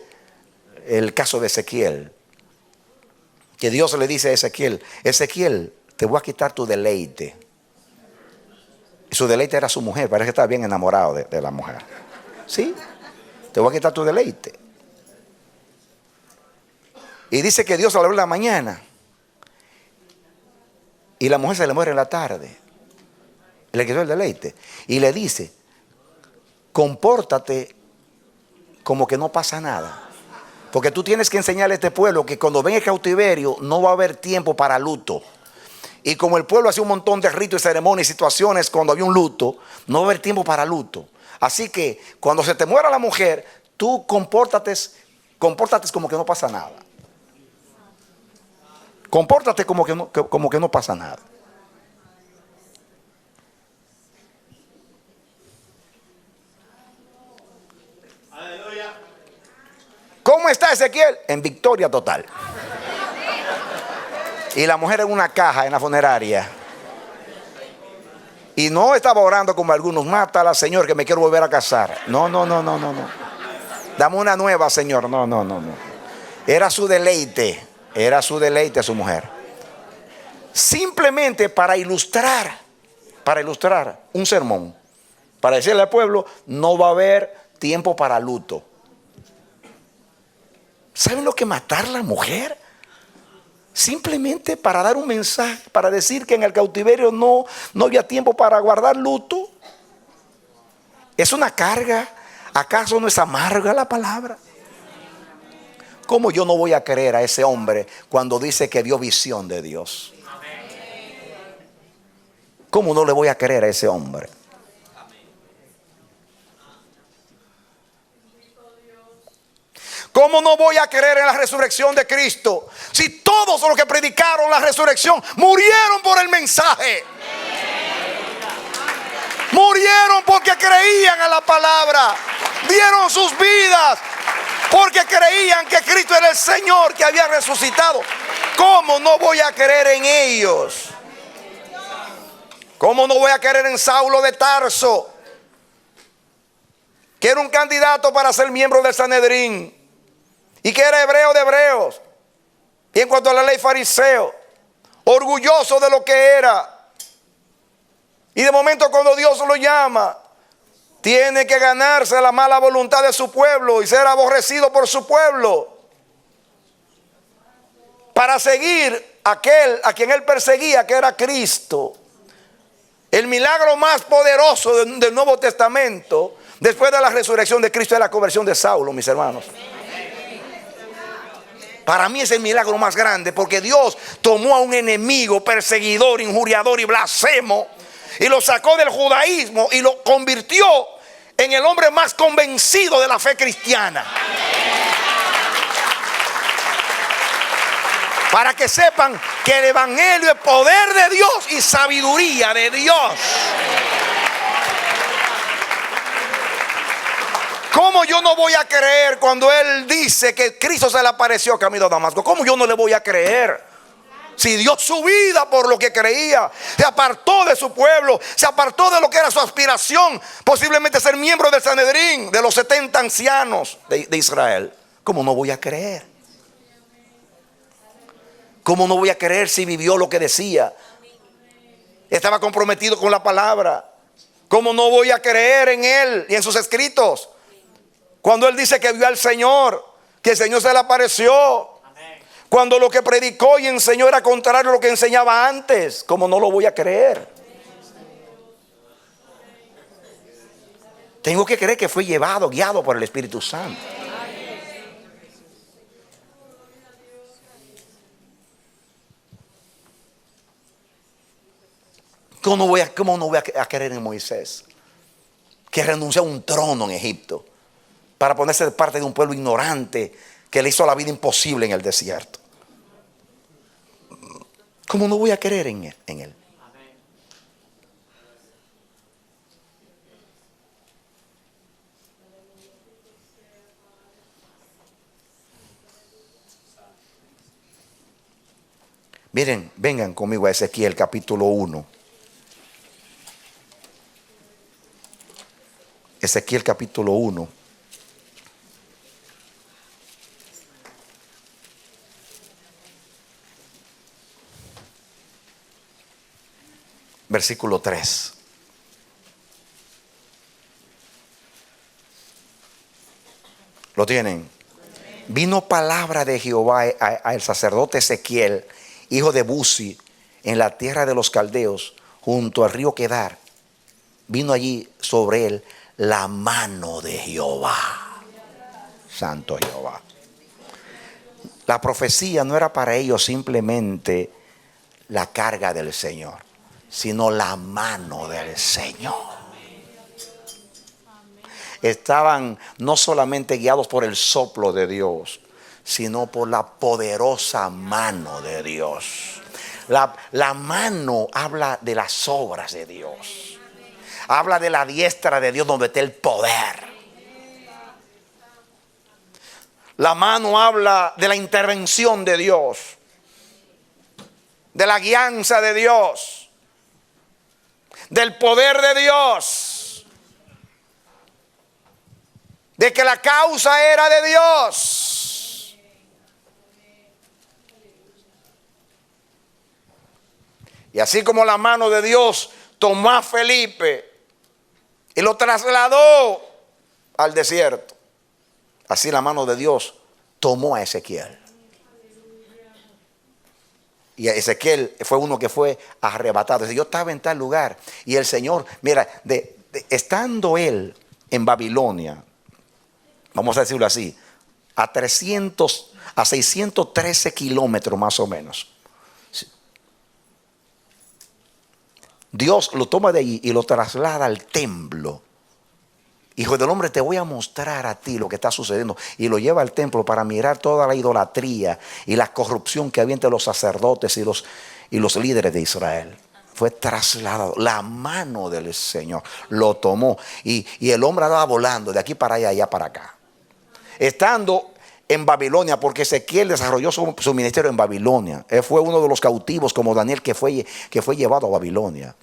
el caso de Ezequiel, que Dios le dice a Ezequiel: Ezequiel, te voy a quitar tu deleite. Y su deleite era su mujer. Parece que estaba bien enamorado de la mujer. Sí, te voy a quitar tu deleite. Y dice que Dios se le habló en la mañana y la mujer se le muere en la tarde. Le quitó el deleite y le dice: compórtate como que no pasa nada, porque tú tienes que enseñarle a este pueblo que cuando ven el cautiverio no va a haber tiempo para luto. Y como el pueblo hacía un montón de ritos y ceremonias y situaciones cuando había un luto, no va a haber tiempo para luto. Así que cuando se te muera la mujer, tú compórtate como que no pasa nada. Compórtate como que no pasa nada. ¿Cómo está Ezequiel? En victoria total. Y la mujer en una caja en la funeraria. Y no estaba orando como algunos: mátala, Señor, que me quiero volver a casar. No. Dame una nueva, Señor. No. Era su deleite a su mujer. Simplemente para ilustrar un sermón. Para decirle al pueblo: no va a haber tiempo para luto. ¿Saben lo que matar a la mujer? Simplemente para dar un mensaje, para decir que en el cautiverio no había tiempo para guardar luto. Es una carga. ¿Acaso no es amarga la palabra? ¿Cómo yo no voy a creer a ese hombre cuando dice que vio visión de Dios? ¿Cómo no le voy a creer a ese hombre? ¿Cómo no voy a creer en la resurrección de Cristo si todos los que predicaron la resurrección murieron por el mensaje? Murieron porque creían a la palabra. Dieron sus vidas porque creían que Cristo era el Señor que había resucitado. ¿Cómo no voy a creer en ellos? ¿Cómo no voy a creer en Saulo de Tarso, que era un candidato para ser miembro del Sanedrín y que era hebreo de hebreos, y en cuanto a la ley fariseo, orgulloso de lo que era, y de momento cuando Dios lo llama, tiene que ganarse la mala voluntad de su pueblo y ser aborrecido por su pueblo para seguir aquel a quien él perseguía, que era Cristo. El milagro más poderoso del Nuevo Testamento después de la resurrección de Cristo es la conversión de Saulo, mis hermanos. Para mí es el milagro más grande, porque Dios tomó a un enemigo, perseguidor, injuriador y blasfemo, y lo sacó del judaísmo y lo convirtió en el hombre más convencido de la fe cristiana. Para que sepan que el evangelio es poder de Dios y sabiduría de Dios. ¿Cómo yo no voy a creer cuando él dice que Cristo se le apareció camino a Damasco? ¿Cómo yo no le voy a creer? Si dio su vida por lo que creía, se apartó de su pueblo, se apartó de lo que era su aspiración, posiblemente ser miembro del Sanedrín, de los 70 ancianos de Israel. ¿Cómo no voy a creer? ¿Cómo no voy a creer si vivió lo que decía? Estaba comprometido con la palabra. ¿Cómo no voy a creer en él y en sus escritos? Cuando él dice que vio al Señor, que el Señor se le apareció. Cuando lo que predicó y enseñó era contrario a lo que enseñaba antes. ¿Cómo no lo voy a creer? Tengo que creer que fue llevado, guiado por el Espíritu Santo. ¿Cómo no voy a creer en Moisés? Que renunció a un trono en Egipto para ponerse de parte de un pueblo ignorante que le hizo la vida imposible en el desierto. ¿Cómo no voy a creer en él? Miren, vengan conmigo a Ezequiel capítulo 1. Ezequiel capítulo 1. Versículo 3. ¿Lo tienen? Vino palabra de Jehová al sacerdote Ezequiel, hijo de Buzi, en la tierra de los caldeos, junto al río Quedar. Vino allí sobre él la mano de Jehová. Santo Jehová. La profecía no era para ellos simplemente la carga del Señor, sino la mano del Señor. Estaban no solamente guiados por el soplo de Dios, sino por la poderosa mano de Dios. La mano habla de las obras de Dios. Habla de la diestra de Dios donde está el poder. La mano habla de la intervención de Dios, de la guianza de Dios, del poder de Dios, de que la causa era de Dios. Y así como la mano de Dios tomó a Felipe y lo trasladó al desierto, así la mano de Dios tomó a Ezequiel. Y Ezequiel fue uno que fue arrebatado. Dice, yo estaba en tal lugar y el Señor, mira, estando él en Babilonia, vamos a decirlo así, a 613 kilómetros más o menos. Dios lo toma de allí y lo traslada al templo. Hijo del hombre, te voy a mostrar a ti lo que está sucediendo. Y lo lleva al templo para mirar toda la idolatría y la corrupción que había entre los sacerdotes y los líderes de Israel. Fue trasladado. La mano del Señor lo tomó. Y el hombre andaba volando de aquí para allá para acá. Estando en Babilonia, porque Ezequiel desarrolló su ministerio en Babilonia. Él fue uno de los cautivos como Daniel que fue llevado a Babilonia.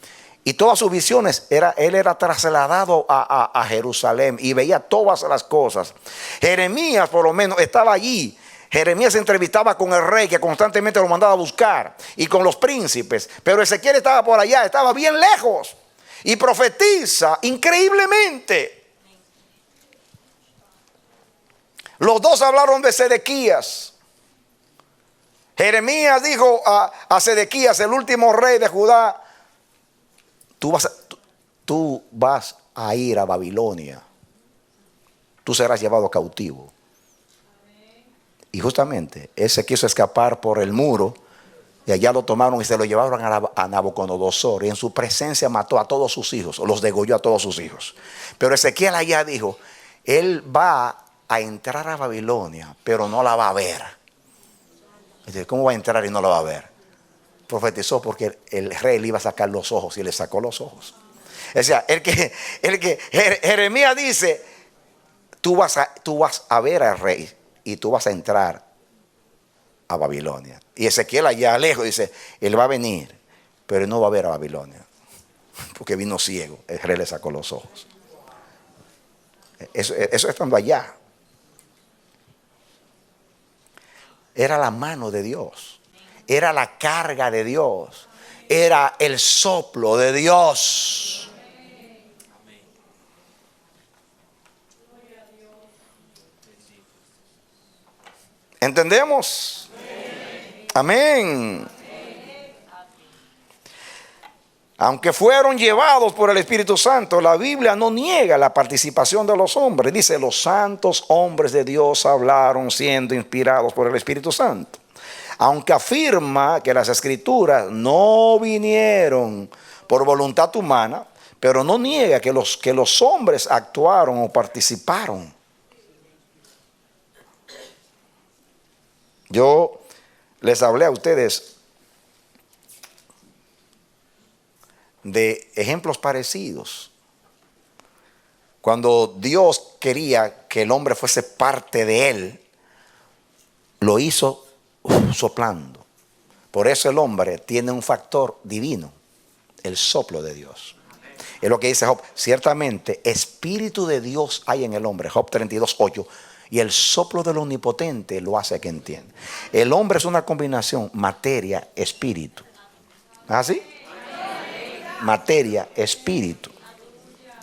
Y todas sus visiones, él era trasladado a Jerusalén y veía todas las cosas. Jeremías por lo menos estaba allí. Jeremías se entrevistaba con el rey que constantemente lo mandaba a buscar y con los príncipes. Pero Ezequiel estaba por allá, estaba bien lejos. Y profetiza increíblemente. Los dos hablaron de Sedequías. Jeremías dijo a Sedequías, el último rey de Judá, tú vas a ir a Babilonia. Tú serás llevado cautivo. Y justamente él se quiso escapar por el muro Y allá lo tomaron y se lo llevaron a Nabucodonosor. Y en su presencia mató a todos sus hijos, o los degolló a todos sus hijos. Pero Ezequiel allá dijo, él va a entrar a Babilonia, pero no la va a ver. Dice, ¿cómo va a entrar y no la va a ver? Profetizó porque el rey le iba a sacar los ojos y le sacó los ojos. O sea, Jeremías dice, tú vas a ver al rey y tú vas a entrar a Babilonia. Y Ezequiel allá lejos dice, él va a venir, pero él no va a ver a Babilonia, porque vino ciego. El rey le sacó los ojos. Eso estando allá. Era la mano de Dios, era la carga de Dios, era el soplo de Dios. ¿Entendemos? Amén. Aunque fueron llevados por el Espíritu Santo, la Biblia no niega la participación de los hombres. Dice, los santos hombres de Dios hablaron siendo inspirados por el Espíritu Santo. Aunque afirma que las Escrituras no vinieron por voluntad humana, pero no niega que los hombres actuaron o participaron. Yo les hablé a ustedes de ejemplos parecidos. Cuando Dios quería que el hombre fuese parte de él, lo hizo soplando. Por eso el hombre tiene un factor divino, el soplo de Dios. Es lo que dice Job, ciertamente espíritu de Dios hay en el hombre, Job 32:8. Y el soplo del omnipotente lo hace que entienda. El hombre es una combinación materia, espíritu. ¿Así? Materia, espíritu.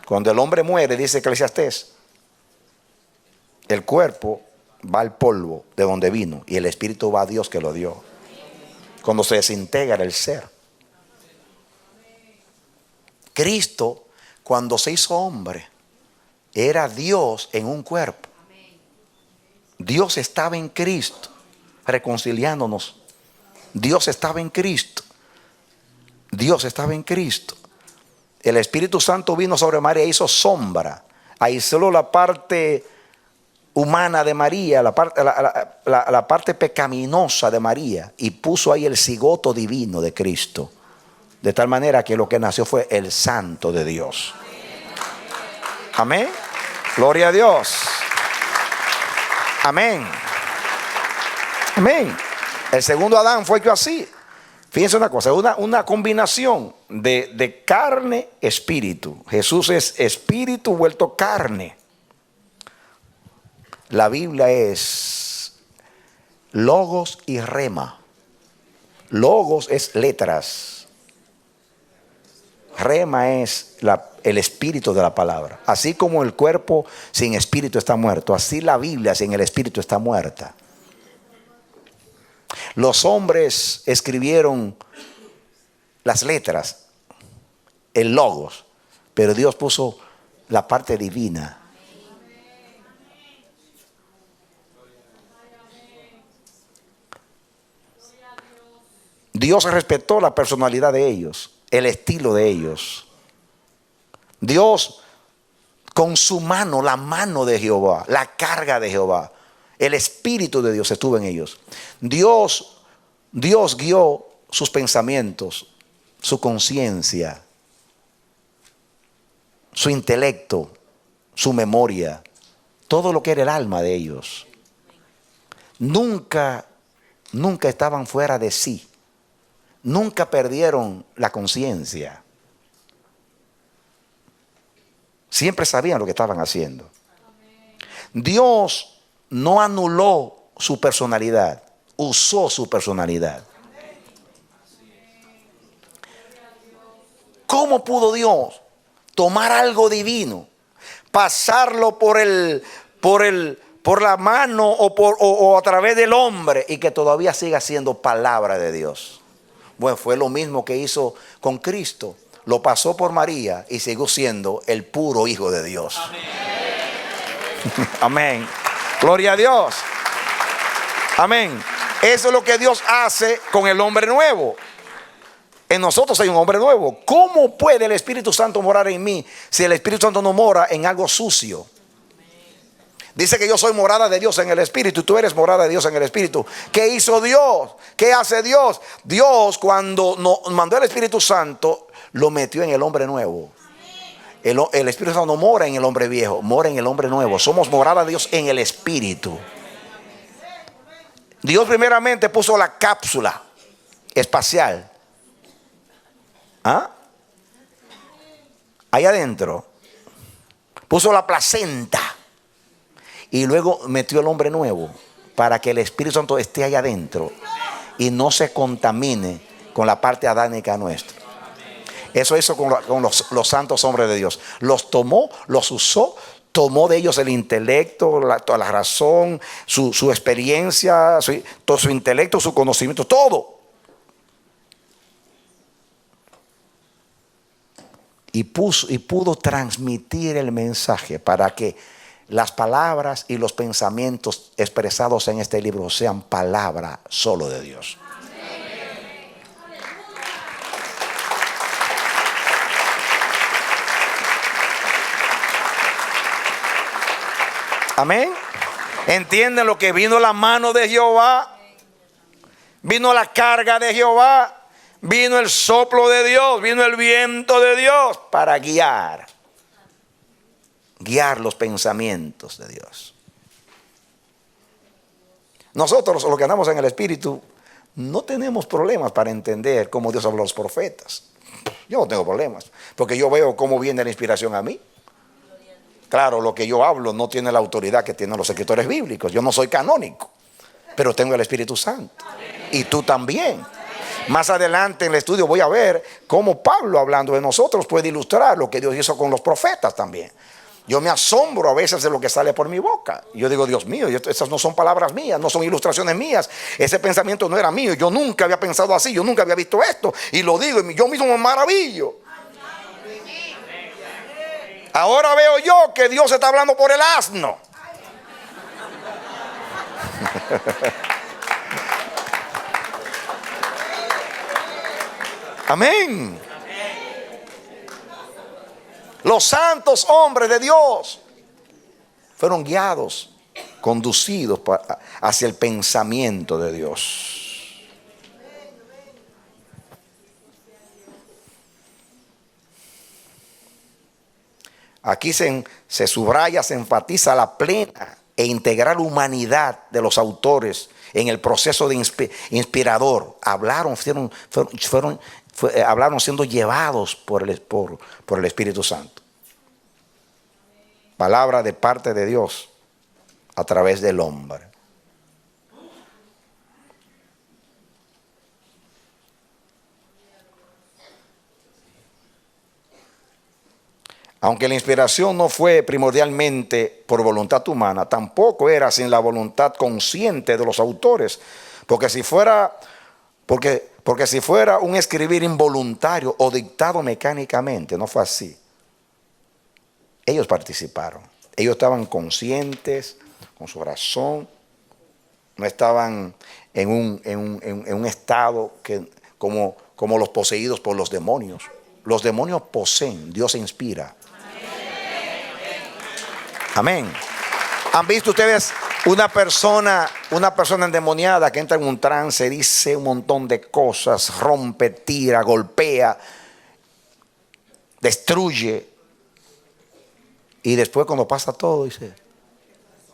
Cuando el hombre muere, dice Eclesiastés, el cuerpo va al polvo de donde vino y el espíritu va a Dios que lo dio. Cuando se desintegra el ser. Cristo, cuando se hizo hombre, era Dios en un cuerpo. Dios estaba en Cristo, reconciliándonos. Dios estaba en Cristo. Dios estaba en Cristo. El Espíritu Santo vino sobre María e hizo sombra. Aisló la parte humana de María, la parte pecaminosa de María, y puso ahí el cigoto divino de Cristo. De tal manera que lo que nació fue el Santo de Dios. Amén. Gloria a Dios. Amén. Amén. El segundo Adán fue hecho así. Fíjense una cosa, una combinación de carne, espíritu. Jesús es espíritu vuelto carne. La Biblia es logos y rema. Logos es letras. Rema es el espíritu de la palabra. Así como el cuerpo sin espíritu está muerto, así la Biblia sin el espíritu está muerta. Los hombres escribieron las letras, el logos, pero Dios puso la parte divina. Dios respetó la personalidad de ellos, el estilo de ellos. Dios con su mano, la mano de Jehová, la carga de Jehová, el Espíritu de Dios estuvo en ellos. Dios guió sus pensamientos, su conciencia, su intelecto, su memoria, todo lo que era el alma de ellos. Nunca estaban fuera de sí. Nunca perdieron la conciencia. Siempre sabían lo que estaban haciendo. Dios no anuló su personalidad, usó su personalidad. ¿Cómo pudo Dios tomar algo divino, pasarlo por la mano o a través del hombre y que todavía siga siendo palabra de Dios? Bueno, fue lo mismo que hizo con Cristo. Lo pasó por María y siguió siendo el puro Hijo de Dios. Amén. Amén. Gloria a Dios. Amén. Eso es lo que Dios hace con el hombre nuevo. En nosotros hay un hombre nuevo. ¿Cómo puede el Espíritu Santo morar en mí si el Espíritu Santo no mora en algo sucio? Dice que yo soy morada de Dios en el Espíritu. Tú eres morada de Dios en el Espíritu. ¿Qué hizo Dios? ¿Qué hace Dios? Dios, cuando nos mandó el Espíritu Santo, lo metió en el hombre nuevo. El Espíritu Santo no mora en el hombre viejo, mora en el hombre nuevo. Somos morada de Dios en el Espíritu. Dios primeramente puso la cápsula espacial. ¿Ah? Ahí adentro. Puso la placenta. Y luego metió el hombre nuevo para que el Espíritu Santo esté ahí adentro y no se contamine con la parte adánica nuestra. Eso hizo con los santos hombres de Dios. Los tomó, los usó, tomó de ellos el intelecto, toda la razón, su experiencia, todo su intelecto, su conocimiento, todo. Y pudo transmitir el mensaje para que las palabras y los pensamientos expresados en este libro sean palabra solo de Dios. Amén. ¿Entienden lo que vino la mano de Jehová? Vino la carga de Jehová. Vino el soplo de Dios. Vino el viento de Dios para guiar los pensamientos de Dios. Nosotros, los que andamos en el Espíritu, no tenemos problemas para entender cómo Dios habló a los profetas. Yo no tengo problemas, porque yo veo cómo viene la inspiración a mí. Claro, lo que yo hablo no tiene la autoridad que tienen los escritores bíblicos. Yo no soy canónico, pero tengo el Espíritu Santo. Y tú también. Más adelante en el estudio voy a ver cómo Pablo, hablando de nosotros, puede ilustrar lo que Dios hizo con los profetas también. Yo me asombro a veces de lo que sale por mi boca. Yo digo, Dios mío, esas no son palabras mías, no son ilustraciones mías. Ese pensamiento no era mío. Yo nunca había pensado así, yo nunca había visto esto. Y lo digo, y yo mismo me maravillo. Ahora veo yo que Dios está hablando por el asno. Amén. Los santos hombres de Dios fueron guiados, conducidos hacia el pensamiento de Dios. Aquí se subraya, se enfatiza la plena e integral humanidad de los autores en el proceso de inspirador. Hablaron siendo llevados por el Espíritu Santo. Palabra de parte de Dios a través del hombre. Aunque la inspiración no fue primordialmente por voluntad humana, tampoco era sin la voluntad consciente de los autores, porque si fuera un escribir involuntario o dictado mecánicamente, no fue así. Ellos participaron, ellos estaban conscientes con su razón, no estaban en un estado como los poseídos por los demonios. Los demonios poseen, Dios inspira. Amén. ¿Han visto ustedes una persona endemoniada que entra en un trance, dice un montón de cosas, rompe, tira, golpea, destruye? Y después cuando pasa todo dice,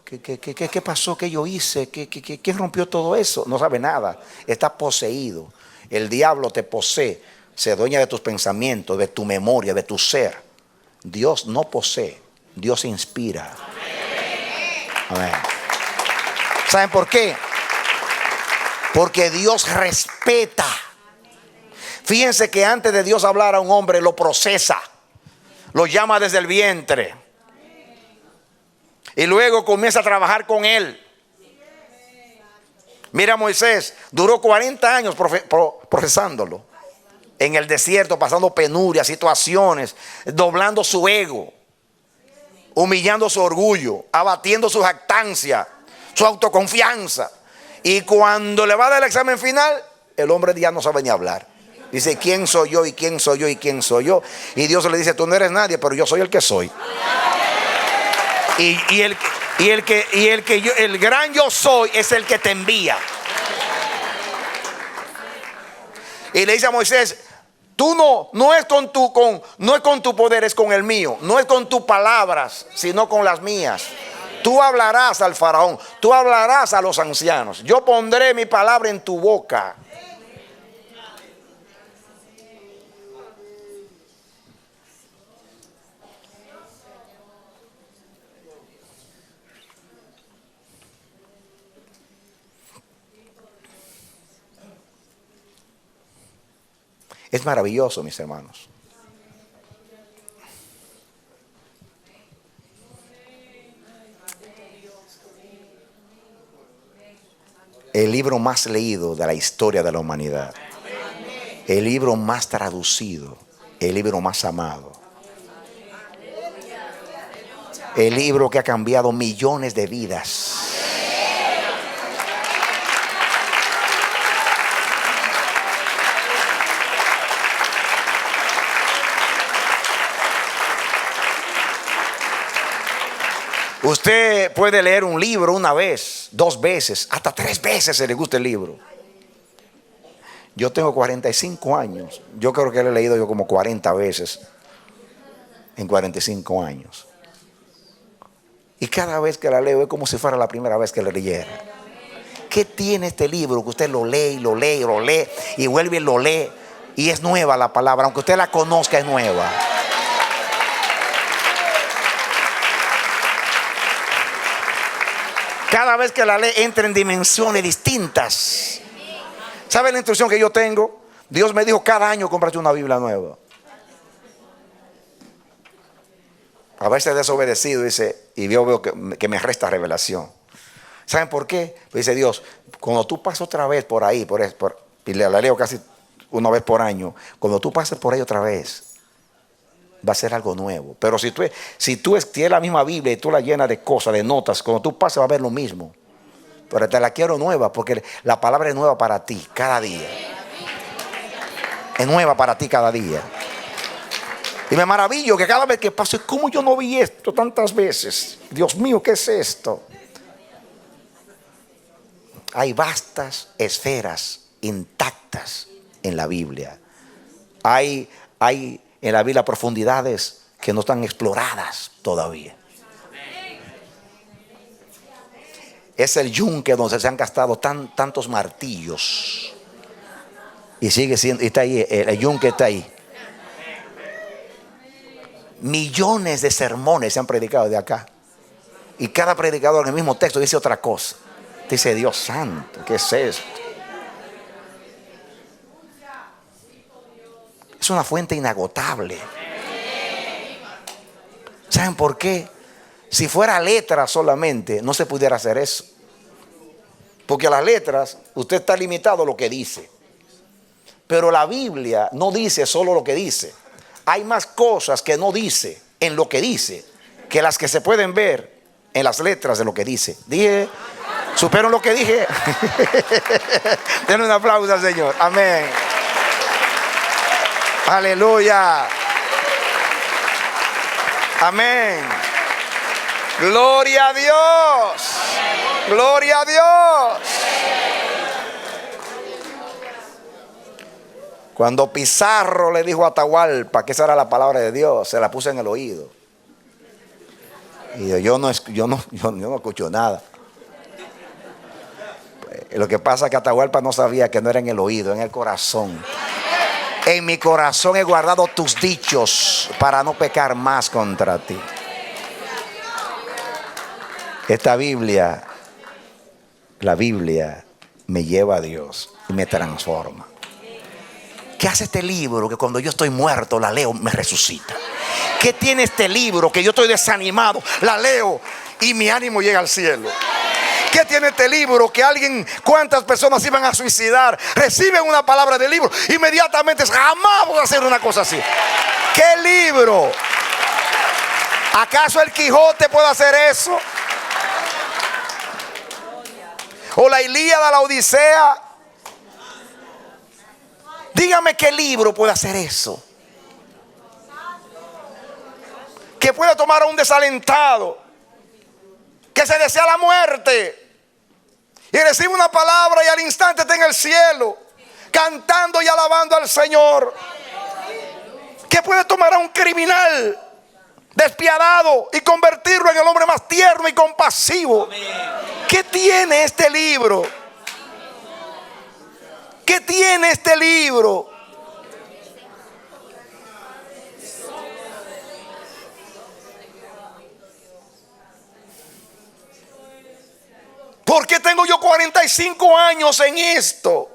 ¿qué pasó? ¿Qué yo hice? ¿Quién rompió todo eso? No sabe nada, está poseído. El diablo te posee, se dueña de tus pensamientos, de tu memoria, de tu ser. Dios no posee, Dios inspira. Amén. ¿Saben por qué? Porque Dios respeta. Fíjense que antes de Dios hablar a un hombre lo procesa, lo llama desde el vientre y luego comienza a trabajar con él. Mira, Moisés duró 40 años procesándolo en el desierto, pasando penurias, situaciones, doblando su ego, humillando su orgullo, abatiendo su jactancia, su autoconfianza. Y cuando le va a dar el examen final, el hombre ya no sabe ni hablar. Dice, ¿quién soy yo? ¿Y quién soy yo? ¿Y quién soy yo? Y Dios le dice, tú no eres nadie, pero yo soy el que soy. El gran yo soy es el que te envía. Y le dice a Moisés, tú no es con tu poder, es con el mío. No es con tus palabras, sino con las mías. Tú hablarás al faraón, tú hablarás a los ancianos. Yo pondré mi palabra en tu boca. Es maravilloso, mis hermanos. El libro más leído de la historia de la humanidad. El libro más traducido. El libro más amado. El libro que ha cambiado millones de vidas. Usted puede leer un libro una vez, 2 veces, hasta 3 veces si le gusta el libro. Yo tengo 45 años. Yo creo que lo he leído yo como 40 veces en 45 años. Y cada vez que la leo es como si fuera la primera vez que la leyera. ¿Qué tiene este libro? Que usted lo lee y lo lee y lo lee y vuelve y lo lee. Y es nueva la palabra, aunque usted la conozca, es nueva. Cada vez que la lee entra en dimensiones distintas. ¿Sabe la instrucción que yo tengo? Dios me dijo, cada año cómprate una Biblia nueva. A veces desobedecido, dice, y yo veo que me resta revelación. ¿Saben por qué? Pues dice Dios, cuando tú pases otra vez por ahí, y la leo casi una vez por año, cuando tú pases por ahí otra vez, va a ser algo nuevo. Pero si tú tienes la misma Biblia y tú la llenas de cosas, de notas, cuando tú pases va a ver lo mismo. Pero te la quiero nueva porque la palabra es nueva para ti cada día. Es nueva para ti cada día. Y me maravillo que cada vez que paso, ¿cómo yo no vi esto tantas veces? Dios mío, ¿qué es esto? Hay vastas esferas intactas en la Biblia. Hay en la Biblia profundidades que no están exploradas todavía. Es el yunque donde se han gastado tantos martillos. Y sigue siendo, y está ahí, el yunque está ahí. Millones de sermones se han predicado de acá. Y cada predicador en el mismo texto dice otra cosa. Dice, Dios santo, ¿qué es esto? Es una fuente inagotable. ¿Saben por qué? Si fuera letra solamente, no se pudiera hacer eso. Porque las letras, usted está limitado a lo que dice. Pero la Biblia no dice solo lo que dice. Hay más cosas que no dice en lo que dice que las que se pueden ver en las letras de lo que dice. Dije, ¿supieron lo que dije? Denle un aplauso al Señor. Amén. Aleluya. Amén. Gloria a Dios. Gloria a Dios. Cuando Pizarro le dijo a Atahualpa que esa era la palabra de Dios, se la puse en el oído. Y yo no escucho nada. Lo que pasa es que Atahualpa no sabía que no era en el oído, en el corazón. En mi corazón he guardado tus dichos para no pecar más contra ti. Esta Biblia, la Biblia me lleva a Dios y me transforma. ¿Qué hace este libro que cuando yo estoy muerto la leo, me resucita? ¿Qué tiene este libro que yo estoy desanimado, la leo y mi ánimo llega al cielo? ¿Qué tiene este libro que cuántas personas iban a suicidar, reciben una palabra del libro, inmediatamente jamás voy a hacer una cosa así? ¿Qué libro? ¿Acaso el Quijote puede hacer eso? o la Ilíada, la Odisea. Dígame qué libro puede hacer eso. Que puede tomar a un desalentado, que se desea la muerte, y recibe una palabra y al instante está en el cielo, cantando y alabando al Señor. Que puede tomar a un criminal despiadado y convertirlo en el hombre más tierno y compasivo. ¿Qué tiene este libro? ¿Qué tiene este libro? ¿Por qué tengo yo 45 años en esto?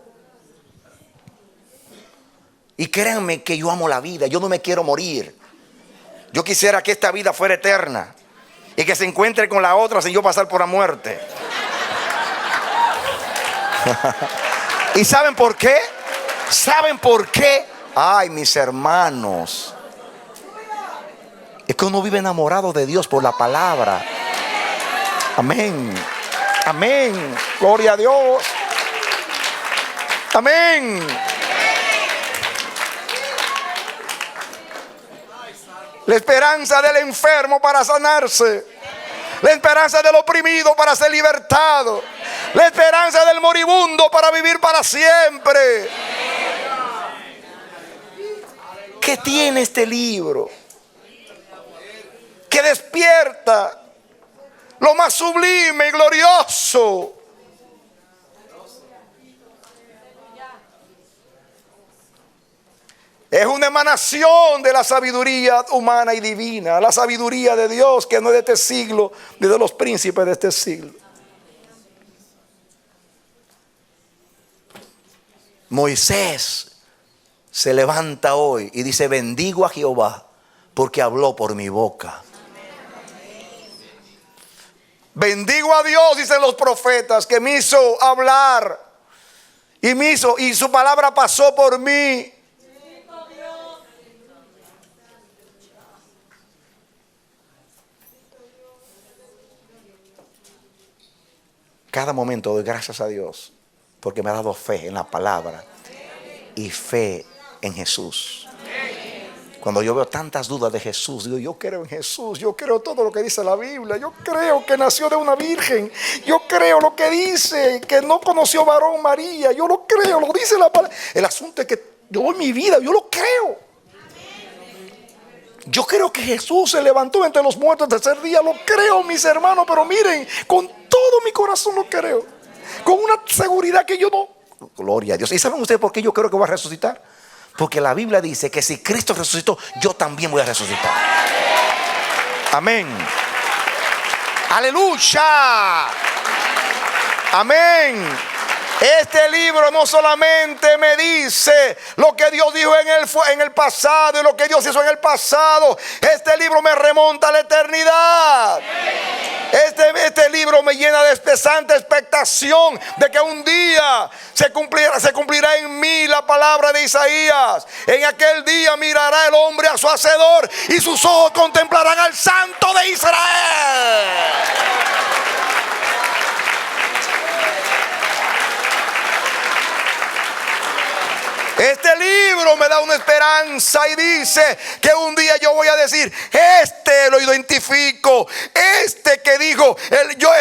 Y créanme que yo amo la vida, yo no me quiero morir. Yo quisiera que esta vida fuera eterna y que se encuentre con la otra sin yo pasar por la muerte. ¿Y saben por qué? ¿Saben por qué? Ay, mis hermanos, es que uno vive enamorado de Dios por la palabra. Amén. Amén. Gloria a Dios. Amén. La esperanza del enfermo para sanarse. La esperanza del oprimido para ser libertado. La esperanza del moribundo para vivir para siempre. ¿Qué tiene este libro? Que despierta lo más sublime y glorioso. Es una emanación de la sabiduría humana y divina, la sabiduría de Dios que no es de este siglo, ni de los príncipes de este siglo. Moisés se levanta hoy y dice: bendigo a Jehová porque habló por mi boca. Bendigo a Dios, dicen los profetas, que me hizo hablar y su palabra pasó por mí. Cada momento doy gracias a Dios porque me ha dado fe en la palabra y fe en Jesús. Cuando yo veo tantas dudas de Jesús, digo: yo creo en Jesús, yo creo todo lo que dice la Biblia, yo creo que nació de una virgen, yo creo lo que dice, que no conoció varón María, yo lo creo, lo dice la palabra. El asunto es que yo doy mi vida, yo lo creo. Yo creo que Jesús se levantó entre los muertos el tercer día, lo creo, mis hermanos, pero miren, con todo mi corazón lo creo, con una seguridad que yo no. Gloria a Dios. ¿Y saben ustedes por qué yo creo que voy a resucitar? Porque la Biblia dice que si Cristo resucitó, yo también voy a resucitar. Amén. Aleluya. Amén. Este libro no solamente me dice lo que Dios dijo en el pasado y lo que Dios hizo en el pasado. Este libro me remonta a la eternidad. Este libro me llena de pesante expectación de que un día se cumplirá en mí la palabra de Isaías. En aquel día mirará el hombre a su hacedor y sus ojos contemplarán al Santo de Israel. Este libro me da una esperanza y dice que un día yo voy a decir: este lo identifico, este que dijo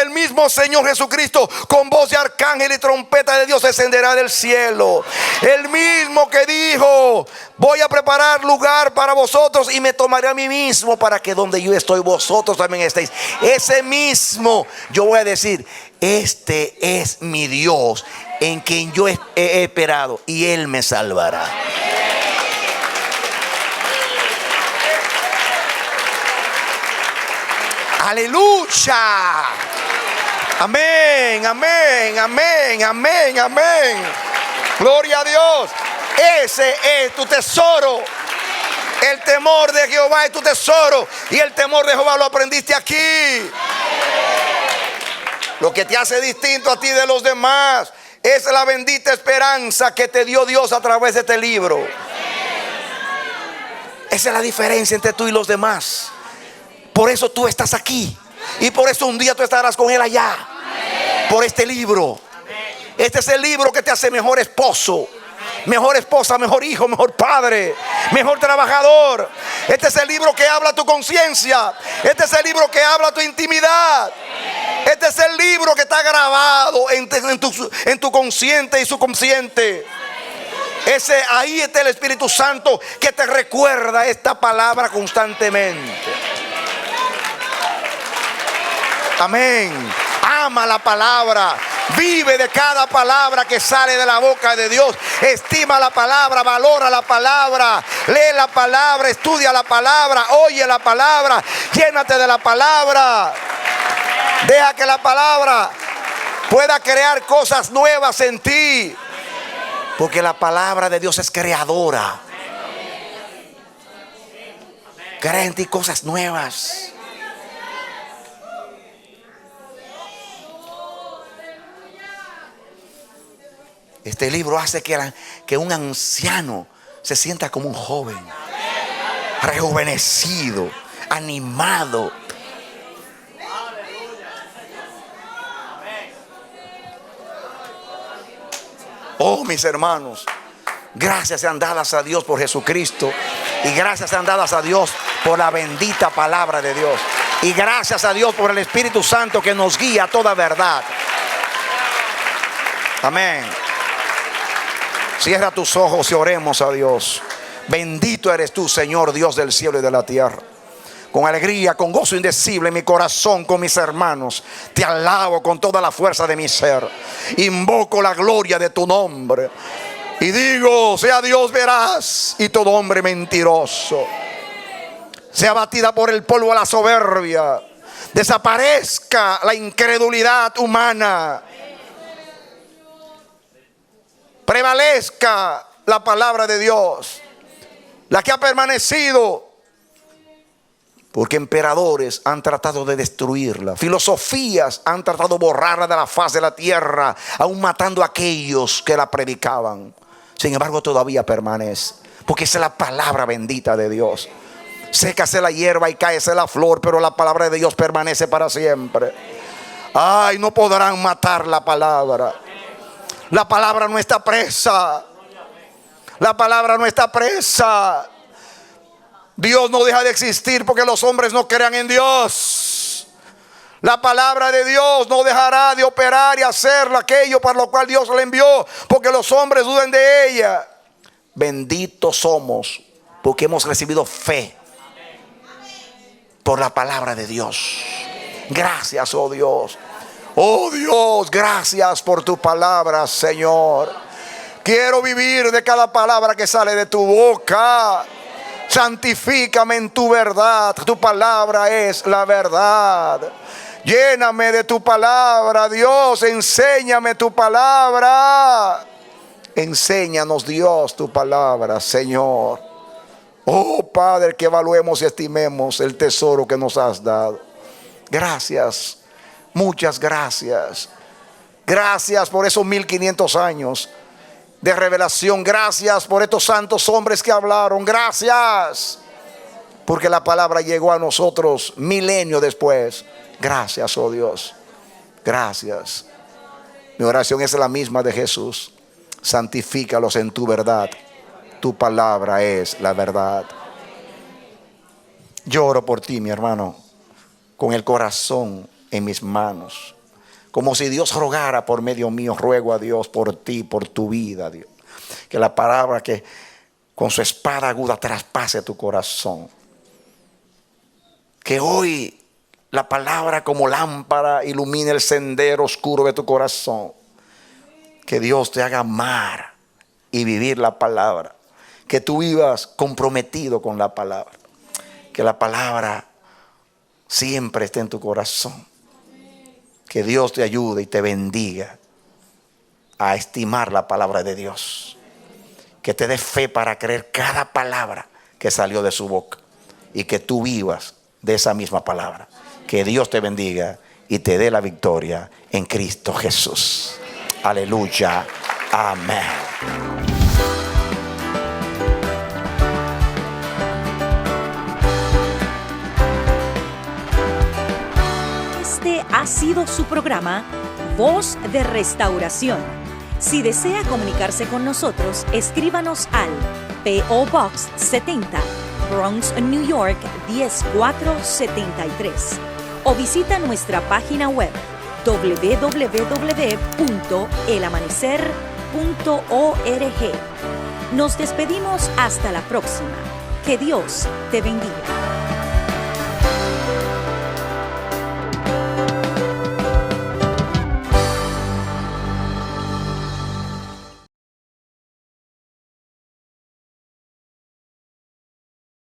el mismo Señor Jesucristo, con voz de arcángel y trompeta de Dios descenderá del cielo. El mismo que dijo: voy a preparar lugar para vosotros y me tomaré a mí mismo para que donde yo estoy vosotros también estéis. Ese mismo yo voy a decir: este es mi Dios, en quien yo he esperado, y Él me salvará. Aleluya. Amén, amén, amén, amén, amén. Gloria a Dios. Ese es tu tesoro. El temor de Jehová es tu tesoro, y el temor de Jehová lo aprendiste aquí. Lo que te hace distinto a ti de los demás es la bendita esperanza que te dio Dios a través de este libro. Esa es la diferencia entre tú y los demás. Por eso tú estás aquí, y por eso un día tú estarás con Él allá. Por este libro. Este es el libro que te hace mejor esposo, mejor esposa, mejor hijo, mejor padre, mejor trabajador. Este es el libro que habla tu conciencia. Este es el libro que habla tu intimidad. Este es el libro que está grabado en tu consciente y subconsciente. Ahí está el Espíritu Santo que te recuerda esta palabra constantemente. Amén. Ama la palabra. Vive de cada palabra que sale de la boca de Dios. Estima la palabra, valora la palabra, lee la palabra, estudia la palabra, oye la palabra, llénate de la palabra. Deja que la palabra pueda crear cosas nuevas en ti, porque la palabra de Dios es creadora. Crea en ti cosas nuevas. Este libro hace que un anciano se sienta como un joven, rejuvenecido, animado. Oh, mis hermanos, gracias sean dadas a Dios por Jesucristo. Y gracias sean dadas a Dios por la bendita palabra de Dios. Y gracias a Dios por el Espíritu Santo que nos guía a toda verdad. Amén. Cierra tus ojos y oremos a Dios. Bendito eres tú, Señor, Dios del cielo y de la tierra. Con alegría, con gozo indecible en mi corazón, con mis hermanos, te alabo con toda la fuerza de mi ser. Invoco la gloria de tu nombre y digo: sea Dios veraz y todo hombre mentiroso. Sea batida por el polvo la soberbia. Desaparezca la incredulidad humana. Prevalezca la palabra de Dios, la que ha permanecido. Porque emperadores han tratado de destruirla, filosofías han tratado de borrarla de la faz de la tierra, aún matando a aquellos que la predicaban. Sin embargo, todavía permanece, porque esa es la palabra bendita de Dios. Sécase la hierba y cáese la flor, pero la palabra de Dios permanece para siempre. Ay, no podrán matar la palabra. La palabra no está presa. La palabra no está presa. Dios no deja de existir porque los hombres no crean en Dios. La palabra de Dios no dejará de operar y hacer aquello para lo cual Dios la envió, porque los hombres duden de ella. Benditos somos porque hemos recibido fe por la palabra de Dios. Gracias, oh Dios. Oh Dios, gracias por tu palabra, Señor. Quiero vivir de cada palabra que sale de tu boca. Santifícame en tu verdad. Tu palabra es la verdad. Lléname de tu palabra, Dios. Enséñame tu palabra. Enséñanos, Dios, tu palabra, Señor. Oh Padre, que evaluemos y estimemos el tesoro que nos has dado. Gracias. Muchas gracias. Gracias por esos 1500 años de revelación. Gracias por estos santos hombres que hablaron. Gracias porque la palabra llegó a nosotros milenios después. Gracias, oh Dios. Gracias. Mi oración es la misma de Jesús. Santifícalos en tu verdad. Tu palabra es la verdad. Lloro por ti, mi hermano, con el corazón en mis manos, como si Dios rogara por medio mío. Ruego a Dios por ti, por tu vida, Dios, que la palabra que con su espada aguda traspase tu corazón. Que hoy la palabra como lámpara ilumine el sendero oscuro de tu corazón. Que Dios te haga amar y vivir la palabra. Que tú vivas comprometido con la palabra. Que la palabra siempre esté en tu corazón. Que Dios te ayude y te bendiga a estimar la palabra de Dios. Que te dé fe para creer cada palabra que salió de su boca. Y que tú vivas de esa misma palabra. Que Dios te bendiga y te dé la victoria en Cristo Jesús. Aleluya. Amén. Este ha sido su programa Voz de Restauración Si desea comunicarse con nosotros, escríbanos al P.O. Box 70, Bronx, New York 10473 o visita nuestra página web www.elamanecer.org. Nos despedimos hasta la próxima. Que Dios te bendiga.